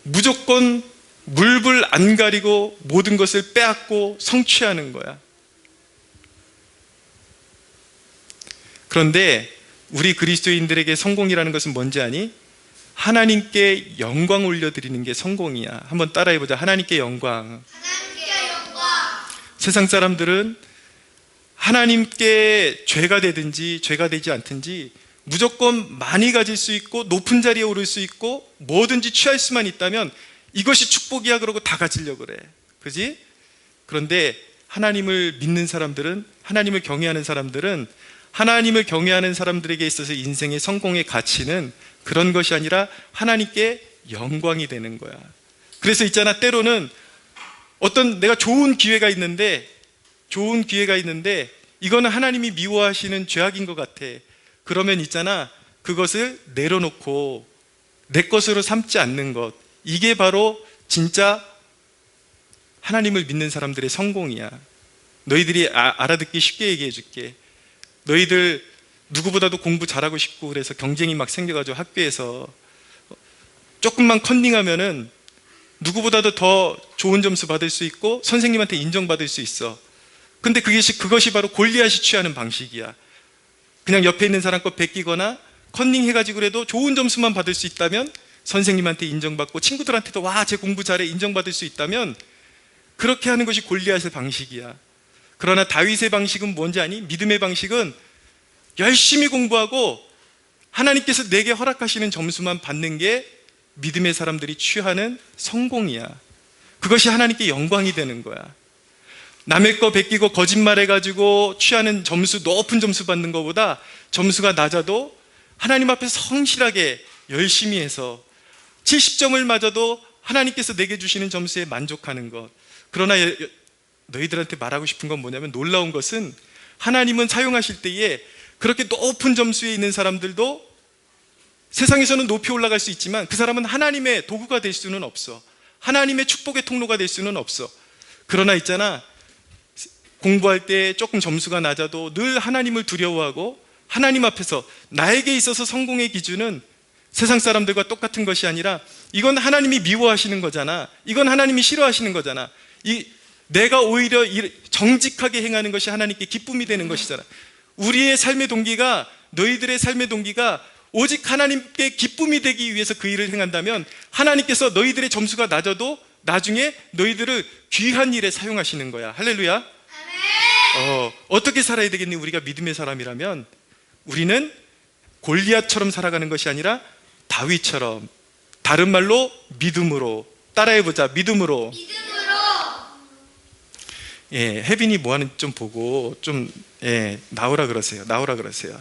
무조건 물불 안 가리고 모든 것을 빼앗고 성취하는 거야. 그런데 우리 그리스도인들에게 성공이라는 것은 뭔지 아니? 하나님께 영광 올려드리는 게 성공이야. 한번 따라해보자. 하나님께 영광. 세상 사람들은 하나님께 죄가 되든지 죄가 되지 않든지 무조건 많이 가질 수 있고 높은 자리에 오를 수 있고 뭐든지 취할 수만 있다면 이것이 축복이야 그러고 다 가지려고 그래. 그지? 그런데 하나님을 믿는 사람들은, 하나님을 경외하는 사람들은, 하나님을 경외하는 사람들에게 있어서 인생의 성공의 가치는 그런 것이 아니라 하나님께 영광이 되는 거야. 그래서 있잖아, 때로는 어떤 내가 좋은 기회가 있는데 이거는 하나님이 미워하시는 죄악인 것 같아. 그러면 있잖아, 그것을 내려놓고 내 것으로 삼지 않는 것, 이게 바로 진짜 하나님을 믿는 사람들의 성공이야. 너희들이 알아듣기 쉽게 얘기해 줄게. 너희들 누구보다도 공부 잘하고 싶고 그래서 경쟁이 막 생겨가지고 학교에서 조금만 컨닝하면은 누구보다도 더 좋은 점수 받을 수 있고 선생님한테 인정받을 수 있어. 근데 그것이 바로 골리앗이 취하는 방식이야. 그냥 옆에 있는 사람 거 베끼거나 컨닝 해가지고 그래도 좋은 점수만 받을 수 있다면, 선생님한테 인정받고 친구들한테도 와, 쟤 공부 잘해 인정받을 수 있다면, 그렇게 하는 것이 골리앗의 방식이야. 그러나 다윗의 방식은 뭔지 아니? 믿음의 방식은 열심히 공부하고 하나님께서 내게 허락하시는 점수만 받는 게 믿음의 사람들이 취하는 성공이야. 그것이 하나님께 영광이 되는 거야. 남의 거 베끼고 거짓말해가지고 취하는 점수, 높은 점수 받는 것보다 점수가 낮아도 하나님 앞에서 성실하게 열심히 해서 70점을 맞아도 하나님께서 내게 주시는 점수에 만족하는 것. 그러나 너희들한테 말하고 싶은 건 뭐냐면, 놀라운 것은 하나님은 사용하실 때에 그렇게 높은 점수에 있는 사람들도 세상에서는 높이 올라갈 수 있지만 그 사람은 하나님의 도구가 될 수는 없어. 하나님의 축복의 통로가 될 수는 없어. 그러나 있잖아, 공부할 때 조금 점수가 낮아도 늘 하나님을 두려워하고 하나님 앞에서 나에게 있어서 성공의 기준은 세상 사람들과 똑같은 것이 아니라 이건 하나님이 미워하시는 거잖아. 이건 하나님이 싫어하시는 거잖아. 내가 오히려 정직하게 행하는 것이 하나님께 기쁨이 되는 것이잖아. 우리의 삶의 동기가, 너희들의 삶의 동기가 오직 하나님께 기쁨이 되기 위해서 그 일을 행한다면 하나님께서 너희들의 점수가 낮아도 나중에 너희들을 귀한 일에 사용하시는 거야. 할렐루야. 어떻게 살아야 되겠니? 우리가 믿음의 사람이라면 우리는 골리앗처럼 살아가는 것이 아니라 다윗처럼, 다른 말로 믿음으로. 따라해보자. 믿음으로. 예, 혜빈이 뭐 하는지 좀 보고 좀 나오라 그러세요. 나오라 그러세요.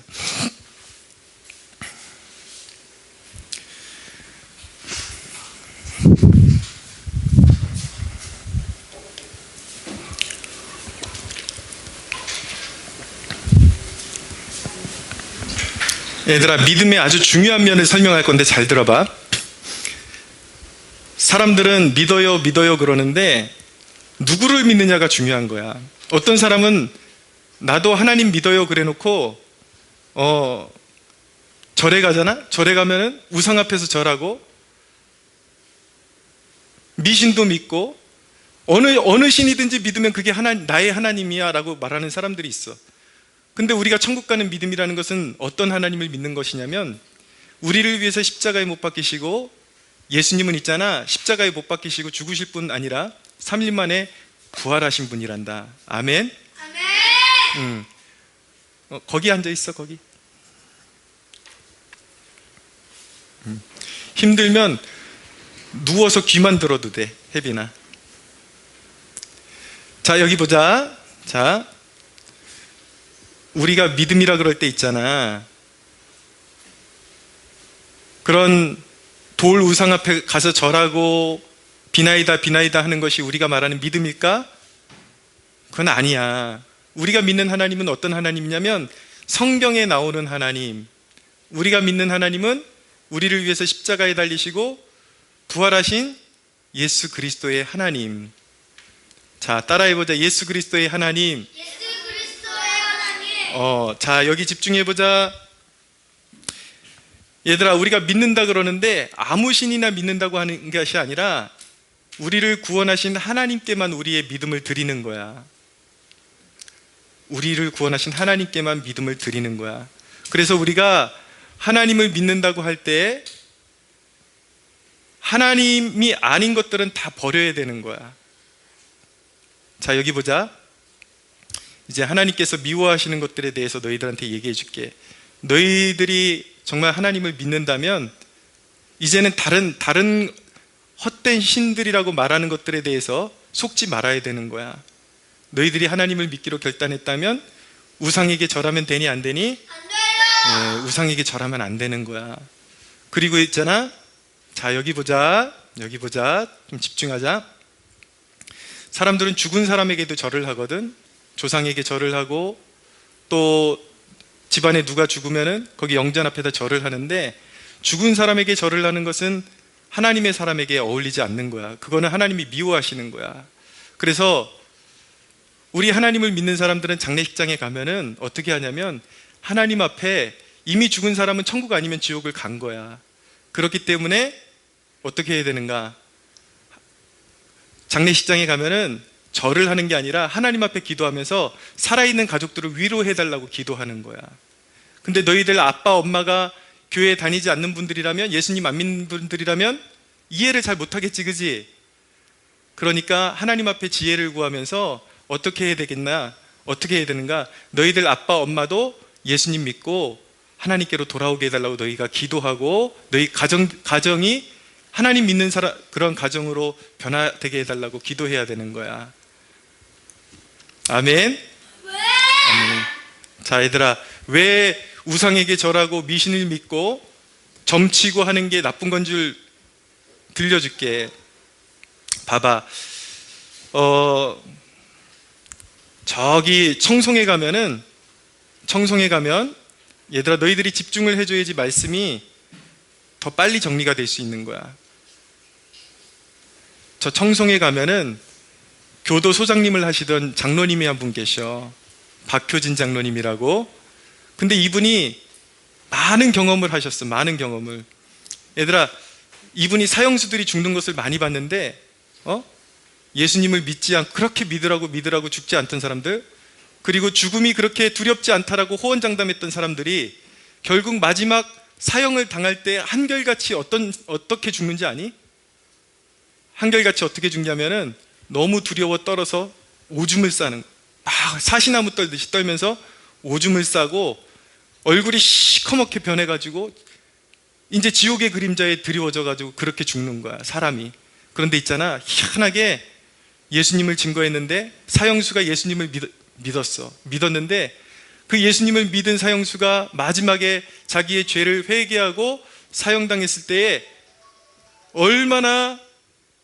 얘들아, 믿음의 아주 중요한 면을 설명할 건데 잘 들어봐. 사람들은 믿어요 믿어요 그러는데 누구를 믿느냐가 중요한 거야. 어떤 사람은 나도 하나님 믿어요 그래 놓고 절에 가잖아. 절에 가면은 우상 앞에서 절하고 미신도 믿고 어느 신이든지 믿으면 그게 나의 하나님이야 라고 말하는 사람들이 있어. 근데 우리가 천국 가는 믿음이라는 것은 어떤 하나님을 믿는 것이냐면, 우리를 위해서 십자가에 못 박히시고, 예수님은 있잖아, 십자가에 못 박히시고 죽으실 뿐 아니라 3일 만에 부활하신 분이란다. 아멘. 아멘. 거기 앉아 있어. 거기. 힘들면 누워서 귀만 들어도 돼, 혜빈아. 자, 여기 보자. 자, 우리가 믿음이라 그럴 때 있잖아, 그런 돌 우상 앞에 가서 절하고 비나이다 비나이다 하는 것이 우리가 말하는 믿음일까? 그건 아니야. 우리가 믿는 하나님은 어떤 하나님이냐면 성경에 나오는 하나님. 우리가 믿는 하나님은 우리를 위해서 십자가에 달리시고 부활하신 예수 그리스도의 하나님. 자, 따라해보자. 예수 그리스도의 하나님. 자, 여기 집중해보자. 얘들아, 우리가 믿는다 그러는데 아무 신이나 믿는다고 하는 것이 아니라 우리를 구원하신 하나님께만 우리의 믿음을 드리는 거야. 우리를 구원하신 하나님께만 믿음을 드리는 거야. 그래서 우리가 하나님을 믿는다고 할 때 하나님이 아닌 것들은 다 버려야 되는 거야. 자, 여기 보자. 이제 하나님께서 미워하시는 것들에 대해서 너희들한테 얘기해 줄게. 너희들이 정말 하나님을 믿는다면 이제는 다른 헛된 신들이라고 말하는 것들에 대해서 속지 말아야 되는 거야. 너희들이 하나님을 믿기로 결단했다면 우상에게 절하면 되니 안 되니? 안 돼요. 우상에게 절하면 안 되는 거야. 그리고 있잖아, 자, 여기 보자. 좀 집중하자. 사람들은 죽은 사람에게도 절을 하거든. 조상에게 절을 하고 또 집안에 누가 죽으면은 거기 영전 앞에다 절을 하는데, 죽은 사람에게 절을 하는 것은 하나님의 사람에게 어울리지 않는 거야. 그거는 하나님이 미워하시는 거야. 그래서 우리 하나님을 믿는 사람들은 장례식장에 가면은 어떻게 하냐면, 하나님 앞에 이미 죽은 사람은 천국 아니면 지옥을 간 거야. 그렇기 때문에 어떻게 해야 되는가? 장례식장에 가면은 절을 하는 게 아니라 하나님 앞에 기도하면서 살아있는 가족들을 위로해달라고 기도하는 거야. 근데 너희들 아빠 엄마가 교회에 다니지 않는 분들이라면, 예수님 안 믿는 분들이라면 이해를 잘 못하겠지, 그지? 그러니까 하나님 앞에 지혜를 구하면서 어떻게 해야 되겠나? 어떻게 해야 되는가? 너희들 아빠 엄마도 예수님 믿고 하나님께로 돌아오게 해달라고 너희가 기도하고, 너희 가정이 하나님 믿는 그런 가정으로 변화되게 해달라고 기도해야 되는 거야. 아멘. 아멘. 자, 얘들아, 왜 우상에게 절하고 미신을 믿고 점치고 하는 게 나쁜 건 줄 들려줄게. 봐봐. 저기 청송에 가면 얘들아, 너희들이 집중을 해줘야지 말씀이 더 빨리 정리가 될 수 있는 거야. 저 청송에 가면은 교도 소장님을 하시던 장로님이 한 분 계셔. 박효진 장로님이라고. 근데 이분이 많은 경험을 하셨어. 많은 경험을. 얘들아, 이분이 사형수들이 죽는 것을 많이 봤는데, 예수님을 그렇게 믿으라고 죽지 않던 사람들, 그리고 죽음이 그렇게 두렵지 않다라고 호언장담했던 사람들이 결국 마지막 사형을 당할 때 한결같이 어떻게 죽는지 아니? 한결같이 어떻게 죽냐면은 너무 두려워 떨어서 오줌을 싸는, 막 사시나무 떨듯이 떨면서 오줌을 싸고 얼굴이 시커멓게 변해가지고 이제 지옥의 그림자에 드리워져가지고 그렇게 죽는 거야, 사람이. 그런데 있잖아, 희한하게 예수님을 증거했는데 사형수가 예수님을 믿었는데 그 예수님을 믿은 사형수가 마지막에 자기의 죄를 회개하고 사형당했을 때에 얼마나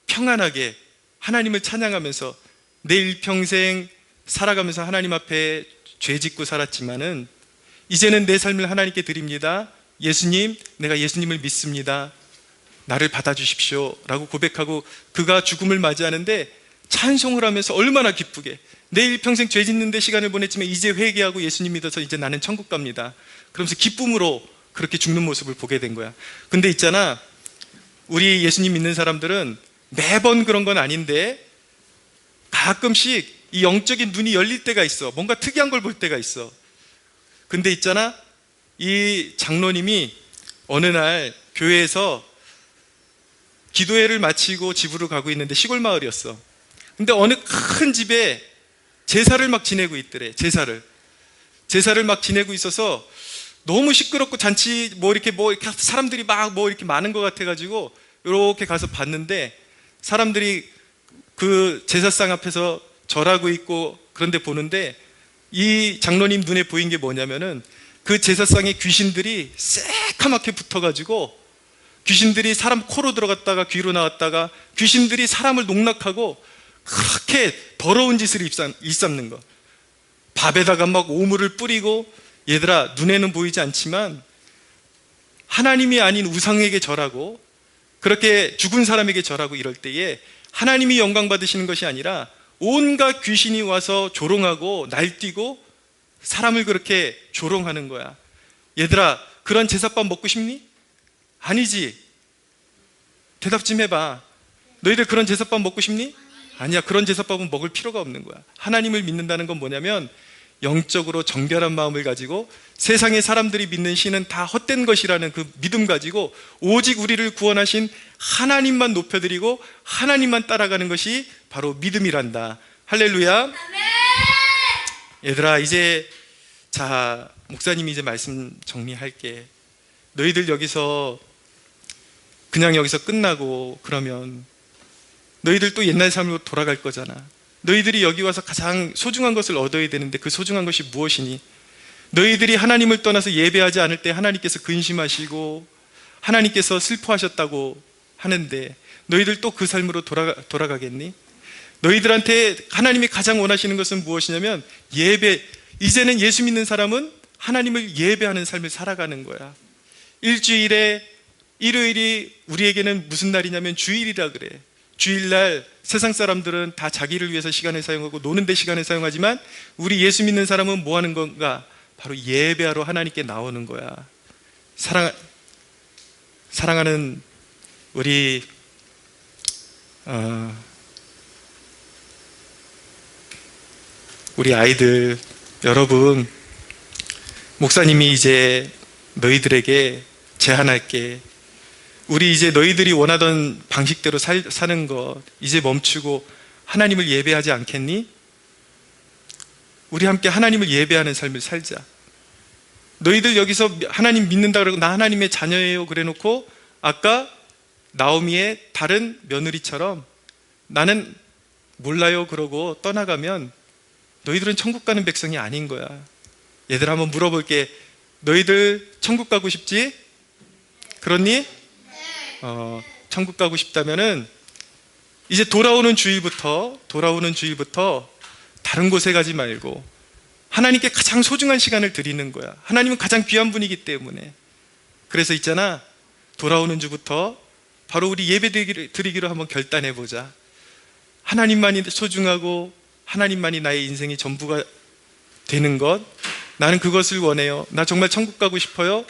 평안하게 하나님을 찬양하면서 내 일평생 살아가면서 하나님 앞에 죄 짓고 살았지만은 이제는 내 삶을 하나님께 드립니다. 예수님, 내가 예수님을 믿습니다. 나를 받아주십시오 라고 고백하고 그가 죽음을 맞이하는데 찬송을 하면서 얼마나 기쁘게, 내 일평생 죄 짓는데 시간을 보냈지만 이제 회개하고 예수님 믿어서 이제 나는 천국 갑니다. 그러면서 기쁨으로 그렇게 죽는 모습을 보게 된 거야. 근데 있잖아, 우리 예수님 믿는 사람들은 매번 그런 건 아닌데 가끔씩 이 영적인 눈이 열릴 때가 있어. 뭔가 특이한 걸 볼 때가 있어. 근데 있잖아, 이 장로님이 어느 날 교회에서 기도회를 마치고 집으로 가고 있는데, 시골 마을이었어. 근데 어느 큰 집에 제사를 막 지내고 있더래. 제사를 막 지내고 있어서 너무 시끄럽고 잔치 이렇게 사람들이 막 이렇게 많은 것 같아가지고 이렇게 가서 봤는데, 사람들이 그 제사상 앞에서 절하고 있고 그런데 보는데, 이 장로님 눈에 보인 게 뭐냐면은 그 제사상에 귀신들이 새카맣게 붙어가지고, 귀신들이 사람 코로 들어갔다가 귀로 나왔다가 귀신들이 사람을 농락하고 그렇게 더러운 짓을 일삼는 거. 밥에다가 막 오물을 뿌리고, 얘들아, 눈에는 보이지 않지만 하나님이 아닌 우상에게 절하고 그렇게 죽은 사람에게 절하고 이럴 때에 하나님이 영광 받으시는 것이 아니라 온갖 귀신이 와서 조롱하고 날뛰고 사람을 그렇게 조롱하는 거야. 얘들아, 그런 제사밥 먹고 싶니? 아니지. 대답 좀 해봐. 너희들 그런 제사밥 먹고 싶니? 아니야. 그런 제사밥은 먹을 필요가 없는 거야. 하나님을 믿는다는 건 뭐냐면 영적으로 정결한 마음을 가지고 세상의 사람들이 믿는 신은 다 헛된 것이라는 그 믿음 가지고 오직 우리를 구원하신 하나님만 높여드리고 하나님만 따라가는 것이 바로 믿음이란다. 할렐루야. 얘들아, 이제 자, 목사님이 이제 말씀 정리할게. 너희들 그냥 여기서 끝나고 그러면 너희들 또 옛날 삶으로 돌아갈 거잖아. 너희들이 여기 와서 가장 소중한 것을 얻어야 되는데 그 소중한 것이 무엇이니? 너희들이 하나님을 떠나서 예배하지 않을 때 하나님께서 근심하시고 하나님께서 슬퍼하셨다고 하는데 너희들 또 그 삶으로 돌아가겠니? 너희들한테 하나님이 가장 원하시는 것은 무엇이냐면 예배. 이제는 예수 믿는 사람은 하나님을 예배하는 삶을 살아가는 거야. 일주일에 일요일이 우리에게는 무슨 날이냐면 주일이라 그래. 주일날 세상 사람들은 다 자기를 위해서 시간을 사용하고 노는 데 시간을 사용하지만 우리 예수 믿는 사람은 뭐 하는 건가? 바로 예배하러 하나님께 나오는 거야. 사랑하는 우리 아이들 여러분, 목사님이 이제 너희들에게 제안할게. 우리 이제 너희들이 원하던 방식대로 사는 것 이제 멈추고 하나님을 예배하지 않겠니? 우리 함께 하나님을 예배하는 삶을 살자. 너희들 여기서 하나님 믿는다 그러고 나 하나님의 자녀예요 그래 놓고 아까 나오미의 다른 며느리처럼 나는 몰라요 그러고 떠나가면 너희들은 천국 가는 백성이 아닌 거야. 얘들아, 한번 물어볼게. 너희들 천국 가고 싶지? 그렇니? 천국 가고 싶다면은 이제 돌아오는 주일부터 다른 곳에 가지 말고 하나님께 가장 소중한 시간을 드리는 거야. 하나님은 가장 귀한 분이기 때문에. 그래서 있잖아, 돌아오는 주부터 바로 우리 예배 드리기로 한번 결단해 보자. 하나님만이 소중하고 하나님만이 나의 인생의 전부가 되는 것, 나는 그것을 원해요. 나 정말 천국 가고 싶어요.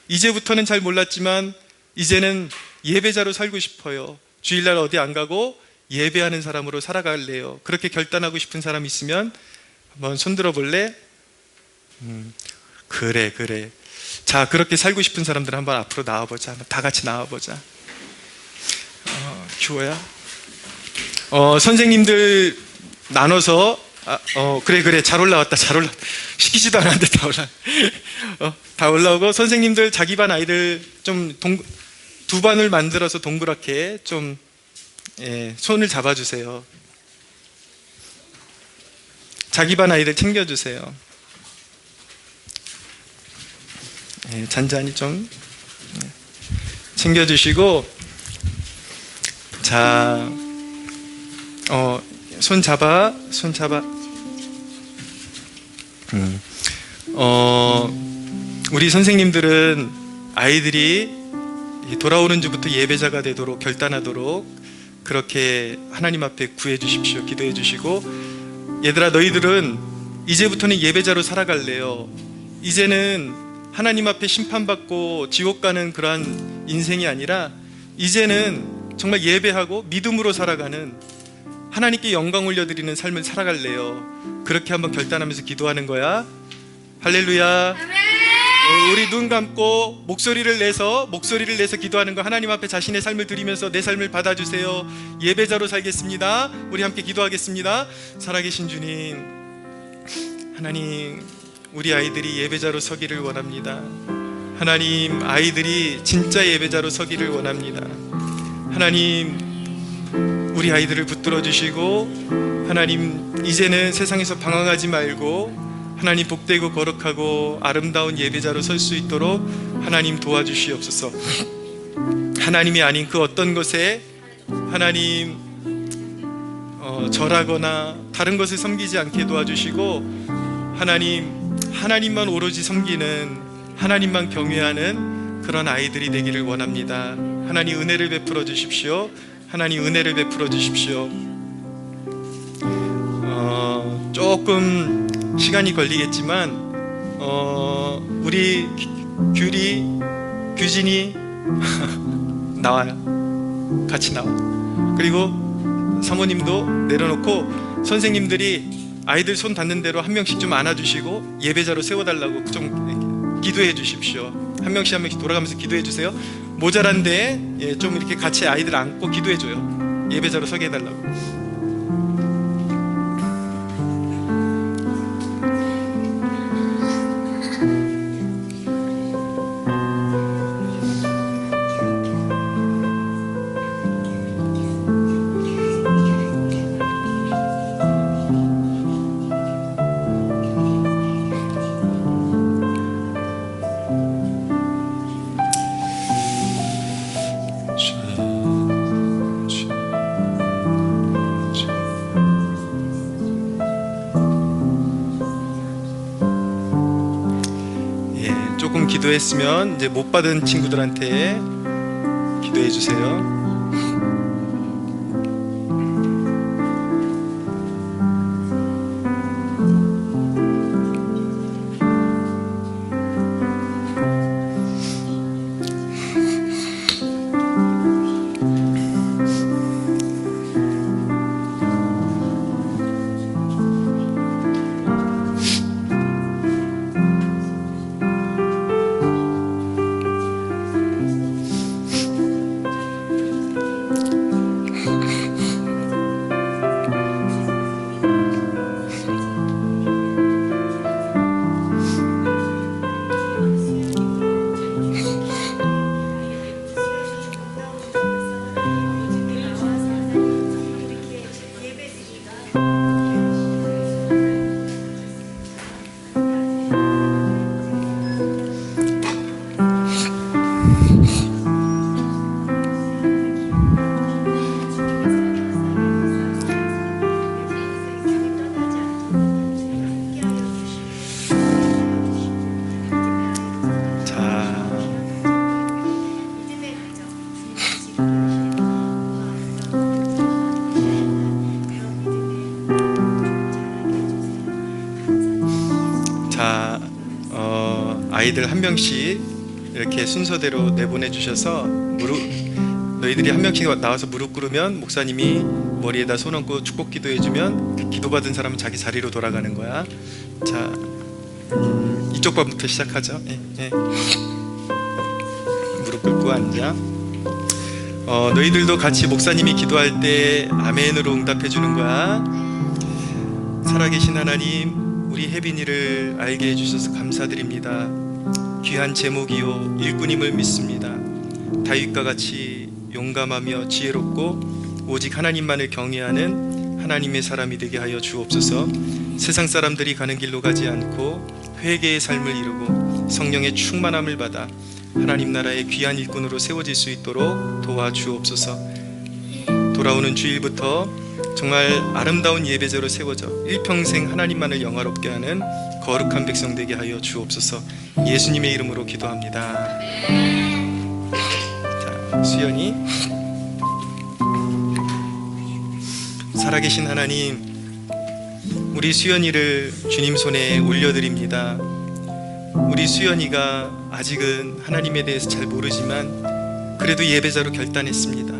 이제부터는 잘 몰랐지만 이제는 예배자로 살고 싶어요. 주일날 어디 안 가고 예배하는 사람으로 살아갈래요. 그렇게 결단하고 싶은 사람 있으면 한번 손들어 볼래? 그래. 자, 그렇게 살고 싶은 사람들 한번 앞으로 나와보자. 다 같이 나와보자. 규호야. 선생님들 나눠서 그래 잘 올라왔다. 시키지도 않았는데 다 올라오고, 선생님들 자기 반 아이들 좀 두 반을 만들어서 동그랗게 좀 손을 잡아주세요. 자기 반 아이들 챙겨주세요. 잔잔히 좀 챙겨주시고, 자, 손 잡아. 우리 선생님들은 아이들이 돌아오는 주부터 예배자가 되도록 결단하도록 그렇게 하나님 앞에 구해 주십시오. 기도해 주시고, 얘들아, 너희들은 이제부터는 예배자로 살아갈래요. 이제는 하나님 앞에 심판받고 지옥 가는 그러한 인생이 아니라 이제는 정말 예배하고 믿음으로 살아가는, 하나님께 영광 올려드리는 삶을 살아갈래요. 그렇게 한번 결단하면서 기도하는 거야. 할렐루야. 우리 눈 감고 목소리를 내서 기도하는 거. 하나님 앞에 자신의 삶을 드리면서 내 삶을 받아주세요. 예배자로 살겠습니다. 우리 함께 기도하겠습니다. 살아계신 주님, 하나님, 우리 아이들이 예배자로 서기를 원합니다. 하나님, 아이들이 진짜 예배자로 서기를 원합니다. 하나님, 우리 아이들을 붙들어 주시고, 하나님, 이제는 세상에서 방황하지 말고 하나님, 복되고 거룩하고 아름다운 예배자로 설 수 있도록 하나님 도와주시옵소서. 하나님이 아닌 그 어떤 것에 하나님 절하거나 다른 것을 섬기지 않게 도와주시고, 하나님만 오로지 섬기는, 하나님만 경외하는 그런 아이들이 되기를 원합니다. 하나님, 은혜를 베풀어 주십시오. 하나님, 은혜를 베풀어 주십시오. 조금 시간이 걸리겠지만 우리 규진이 나와요. 같이 나와. 그리고 사모님도 내려놓고 선생님들이 아이들 손 닿는 대로 한 명씩 좀 안아주시고 예배자로 세워달라고 좀 기도해 주십시오. 한 명씩 돌아가면서 기도해 주세요. 모자란데 좀 이렇게 같이 아이들 안고 기도해 줘요. 예배자로 서게 해달라고. 기도했으면 이제 못 받은 친구들한테 기도해 주세요. 아이들 한 명씩 이렇게 순서대로 내보내 주셔서 너희들이 한 명씩 나와서 무릎 꿇으면 목사님이 머리에다 손 얹고 축복 기도해 주면 기도받은 사람은 자기 자리로 돌아가는 거야. 자, 이쪽 반부터 시작하죠. 무릎 꿇고 앉아. 너희들도 같이 목사님이 기도할 때 아멘으로 응답해 주는 거야. 살아계신 하나님, 우리 혜빈이를 알게 해주셔서 감사드립니다. 귀한 제목이요 일꾼임을 믿습니다. 다윗과 같이 용감하며 지혜롭고 오직 하나님만을 경외하는 하나님의 사람이 되게 하여 주옵소서. 세상 사람들이 가는 길로 가지 않고 회개의 삶을 이루고 성령의 충만함을 받아 하나님 나라의 귀한 일꾼으로 세워질 수 있도록 도와주옵소서. 돌아오는 주일부터 정말 아름다운 예배자로 세워져 일평생 하나님만을 영화롭게 하는 거룩한 백성 되게 하여 주옵소서. 예수님의 이름으로 기도합니다. 자, 수연이. 살아계신 하나님, 우리 수연이를 주님 손에 올려드립니다. 우리 수연이가 아직은 하나님에 대해서 잘 모르지만 그래도 예배자로 결단했습니다.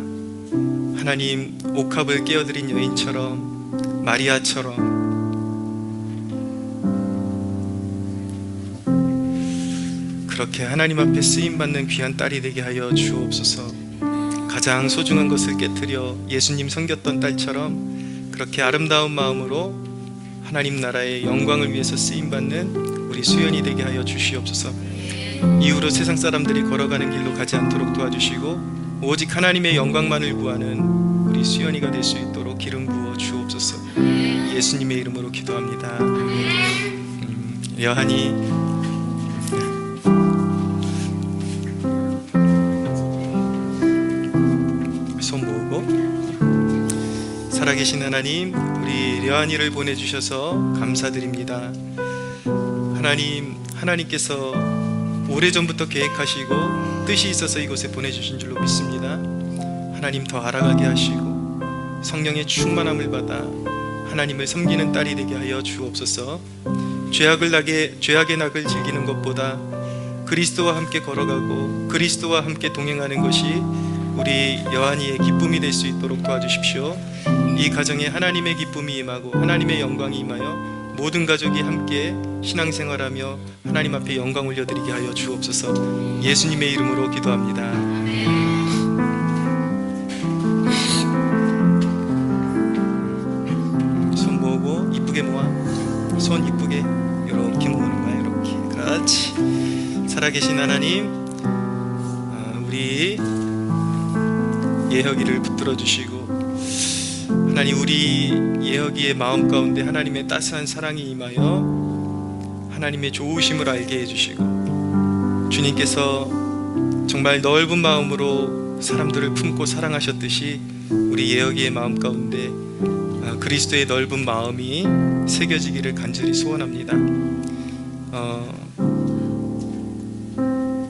하나님, 옥합을 깨어드린 여인처럼, 마리아처럼 그렇게 하나님 앞에 쓰임받는 귀한 딸이 되게 하여 주옵소서. 가장 소중한 것을 깨트려 예수님 섬겼던 딸처럼 그렇게 아름다운 마음으로 하나님 나라의 영광을 위해서 쓰임받는 우리 수연이 되게 하여 주시옵소서. 이후로 세상 사람들이 걸어가는 길로 가지 않도록 도와주시고 오직 하나님의 영광만을 구하는 우리 수연이가 될 수 있도록 기름 부어 주옵소서. 예수님의 이름으로 기도합니다. 여한이 손 모으고. 살아계신 하나님, 우리 려한이를 보내주셔서 감사드립니다. 하나님, 하나님께서 오래전부터 계획하시고 뜻이 있어서 이곳에 보내주신 줄로 믿습니다. 하나님, 더 알아가게 하시고 성령의 충만함을 받아 하나님을 섬기는 딸이 되게 하여 주옵소서. 죄악의 낙을 즐기는 것보다 그리스도와 함께 걸어가고 그리스도와 함께 동행하는 것이 우리 여한이의 기쁨이 될 수 있도록 도와주십시오. 이 가정에 하나님의 기쁨이 임하고 하나님의 영광이 임하여 모든 가족이 함께 신앙생활하며 하나님 앞에 영광 올려드리게 하여 주옵소서. 예수님의 이름으로 기도합니다. 손 모으고 이쁘게 모아. 손 이쁘게 이렇게 모으는 거야. 이렇게. 그렇지. 살아계신 하나님, 우리 예혁이를 붙들어 주시고 하나님, 우리 예혁이의 마음 가운데 하나님의 따스한 사랑이 임하여 하나님의 좋으심을 알게 해주시고 주님께서 정말 넓은 마음으로 사람들을 품고 사랑하셨듯이 우리 예혁이의 마음 가운데 그리스도의 넓은 마음이 새겨지기를 간절히 소원합니다.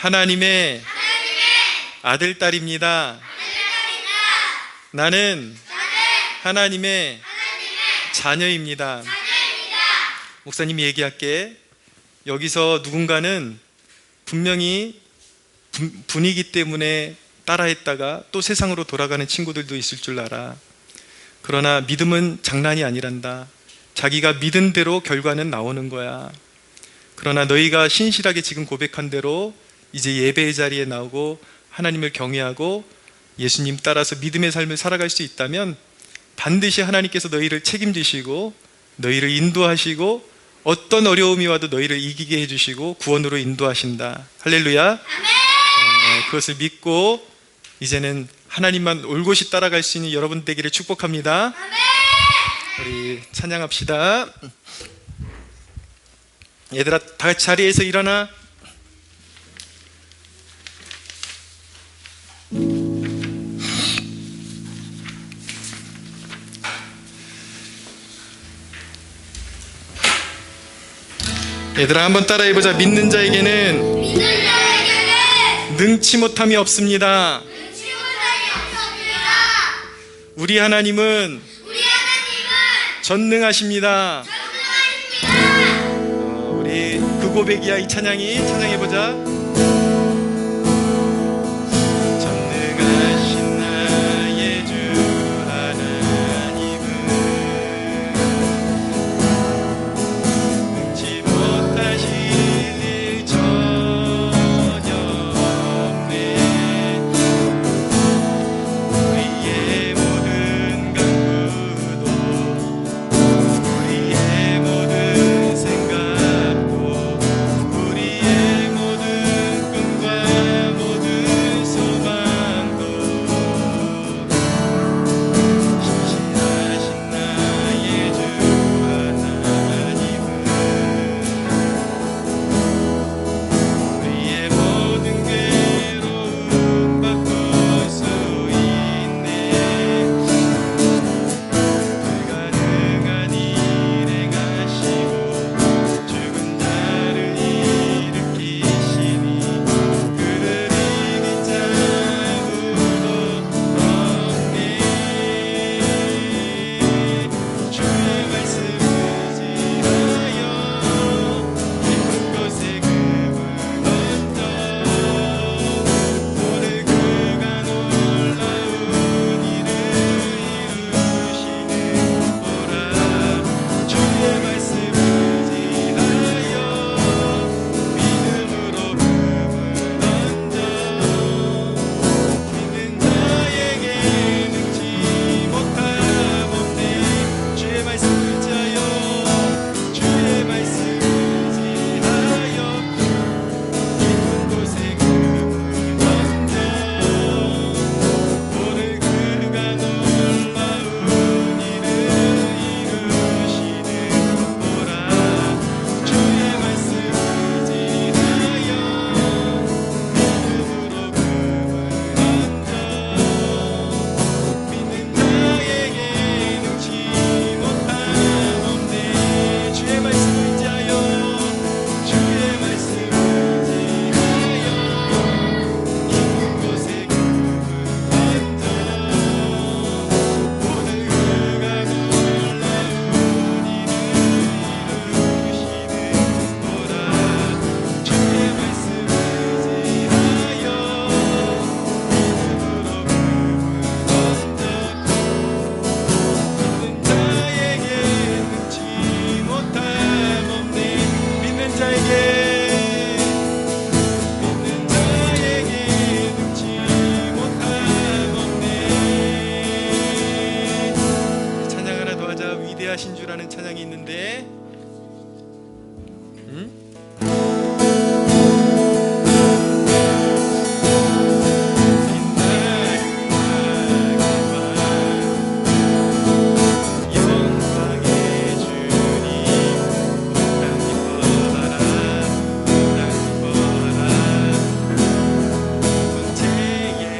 하나님의 아들, 딸입니다. 나는 하나님의 자녀입니다. 목사님이 얘기할게. 여기서 누군가는 분명히 분위기 때문에 따라했다가 또 세상으로 돌아가는 친구들도 있을 줄 알아. 그러나 믿음은 장난이 아니란다. 자기가 믿은 대로 결과는 나오는 거야. 그러나 너희가 신실하게 지금 고백한 대로 이제 예배의 자리에 나오고 하나님을 경외하고 예수님 따라서 믿음의 삶을 살아갈 수 있다면 반드시 하나님께서 너희를 책임지시고 너희를 인도하시고 어떤 어려움이 와도 너희를 이기게 해주시고 구원으로 인도하신다. 할렐루야. 그것을 믿고 이제는 하나님만 올곧이 따라갈 수 있는 여러분 되기를 축복합니다. 우리 찬양합시다. 얘들아, 다 같이 자리에서 일어나. 얘들아, 한번 따라해보자. 믿는 자에게는 능치 못함이 없습니다. 우리 하나님은 전능하십니다. 우리 그 고백이야. 이 찬양이 찬양해보자. 전능하신 나의 주 하나님은 능치 못하실 일 전혀 없네. 우리의 모든 간구도 우리의 모든 생각도 우리의 모든 꿈과 모든 소망도 신실하신 나의 주 하나님은 우리의 모든 괴로움 바꿀 수 있네. 불가능한 일에 가시고 죽은 자를 일으키시니 그를 이긴 자 아무도 없네. 주의 말씀 의지하여 깊은 곳에 금을 얹어 오늘 그가 놀라운 일을 이루시는 보라. 주의 말씀 의지하여 믿음으로 금을 얹어 믿는 자에게 능치 못함 없네. 주의 말씀 의지하여 주의 말씀 의지하여 깊은 곳에 금을 얹어 오늘 그가 놀라운 일을 이루시는 보라. 주의 말씀 의지하여 믿음으로 금을 얹어 믿는 자에게 능치 못함 없네. 주의 말씀 의지하여 주의 말씀 의지하여 깊은 곳에 금을 얹어 오늘 그가 놀라운 일을 이루시는 보라. 주의 말씀 의지하여 믿음으로 금을 얹어 믿는 자에게 능치 못함 없네. 믿는 자에게 능치 못함 없네. 찬양 하나 더 하자. 위대하신 주라는 찬양이 있는데 영광의 주님 땅이 뻗어라 땅이 뻗어라 문제의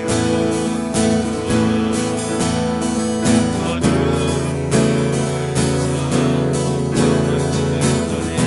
어두운 눈에서 넘치는 너의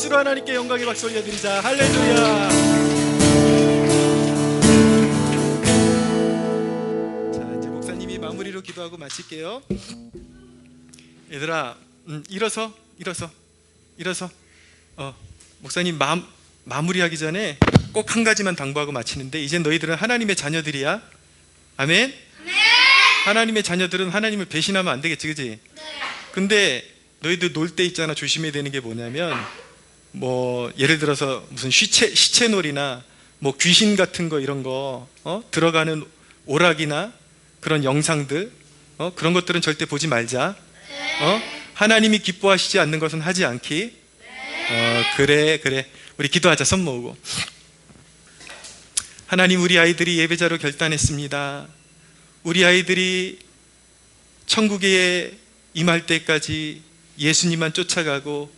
박수로 하나님께 영광의 박수 올려드리자. 할렐루야. 자, 이제 목사님이 마무리로 기도하고 마칠게요. 얘들아, 일어서. 목사님 마무리하기 전에 꼭 한 가지만 당부하고 마치는데, 이제 너희들은 하나님의 자녀들이야. 아멘? 하나님의 자녀들은 하나님을 배신하면 안 되겠지, 그지? 근데 너희들 놀 때 있잖아, 조심해야 되는 게 뭐냐면, 뭐 예를 들어서 무슨 시체놀이나 뭐 귀신 같은 거, 이런 거 들어가는 오락이나 그런 영상들, 그런 것들은 절대 보지 말자. 하나님이 기뻐하시지 않는 것은 하지 않기. 그래 우리 기도하자. 손 모으고. 하나님, 우리 아이들이 예배자로 결단했습니다. 우리 아이들이 천국에 임할 때까지 예수님만 쫓아가고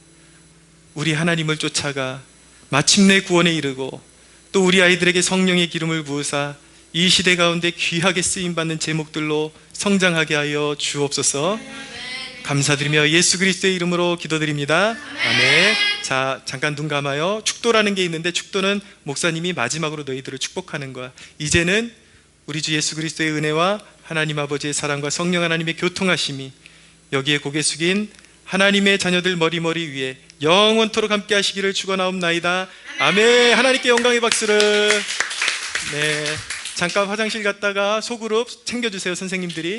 우리 하나님을 쫓아가 마침내 구원에 이르고, 또 우리 아이들에게 성령의 기름을 부으사 이 시대 가운데 귀하게 쓰임받는 제목들로 성장하게 하여 주옵소서. 감사드리며 예수 그리스도의 이름으로 기도드립니다. 아멘. 자, 잠깐 눈 감아요. 축도라는 게 있는데, 축도는 목사님이 마지막으로 너희들을 축복하는 거야. 이제는 우리 주 예수 그리스도의 은혜와 하나님 아버지의 사랑과 성령 하나님의 교통하심이 여기에 고개 숙인 하나님의 자녀들 머리 위에 영원토록 함께 하시기를 축원하옵나이다. 아멘. 하나님께 영광의 박수를. 네, 잠깐 화장실 갔다가 소그룹 챙겨주세요, 선생님들이.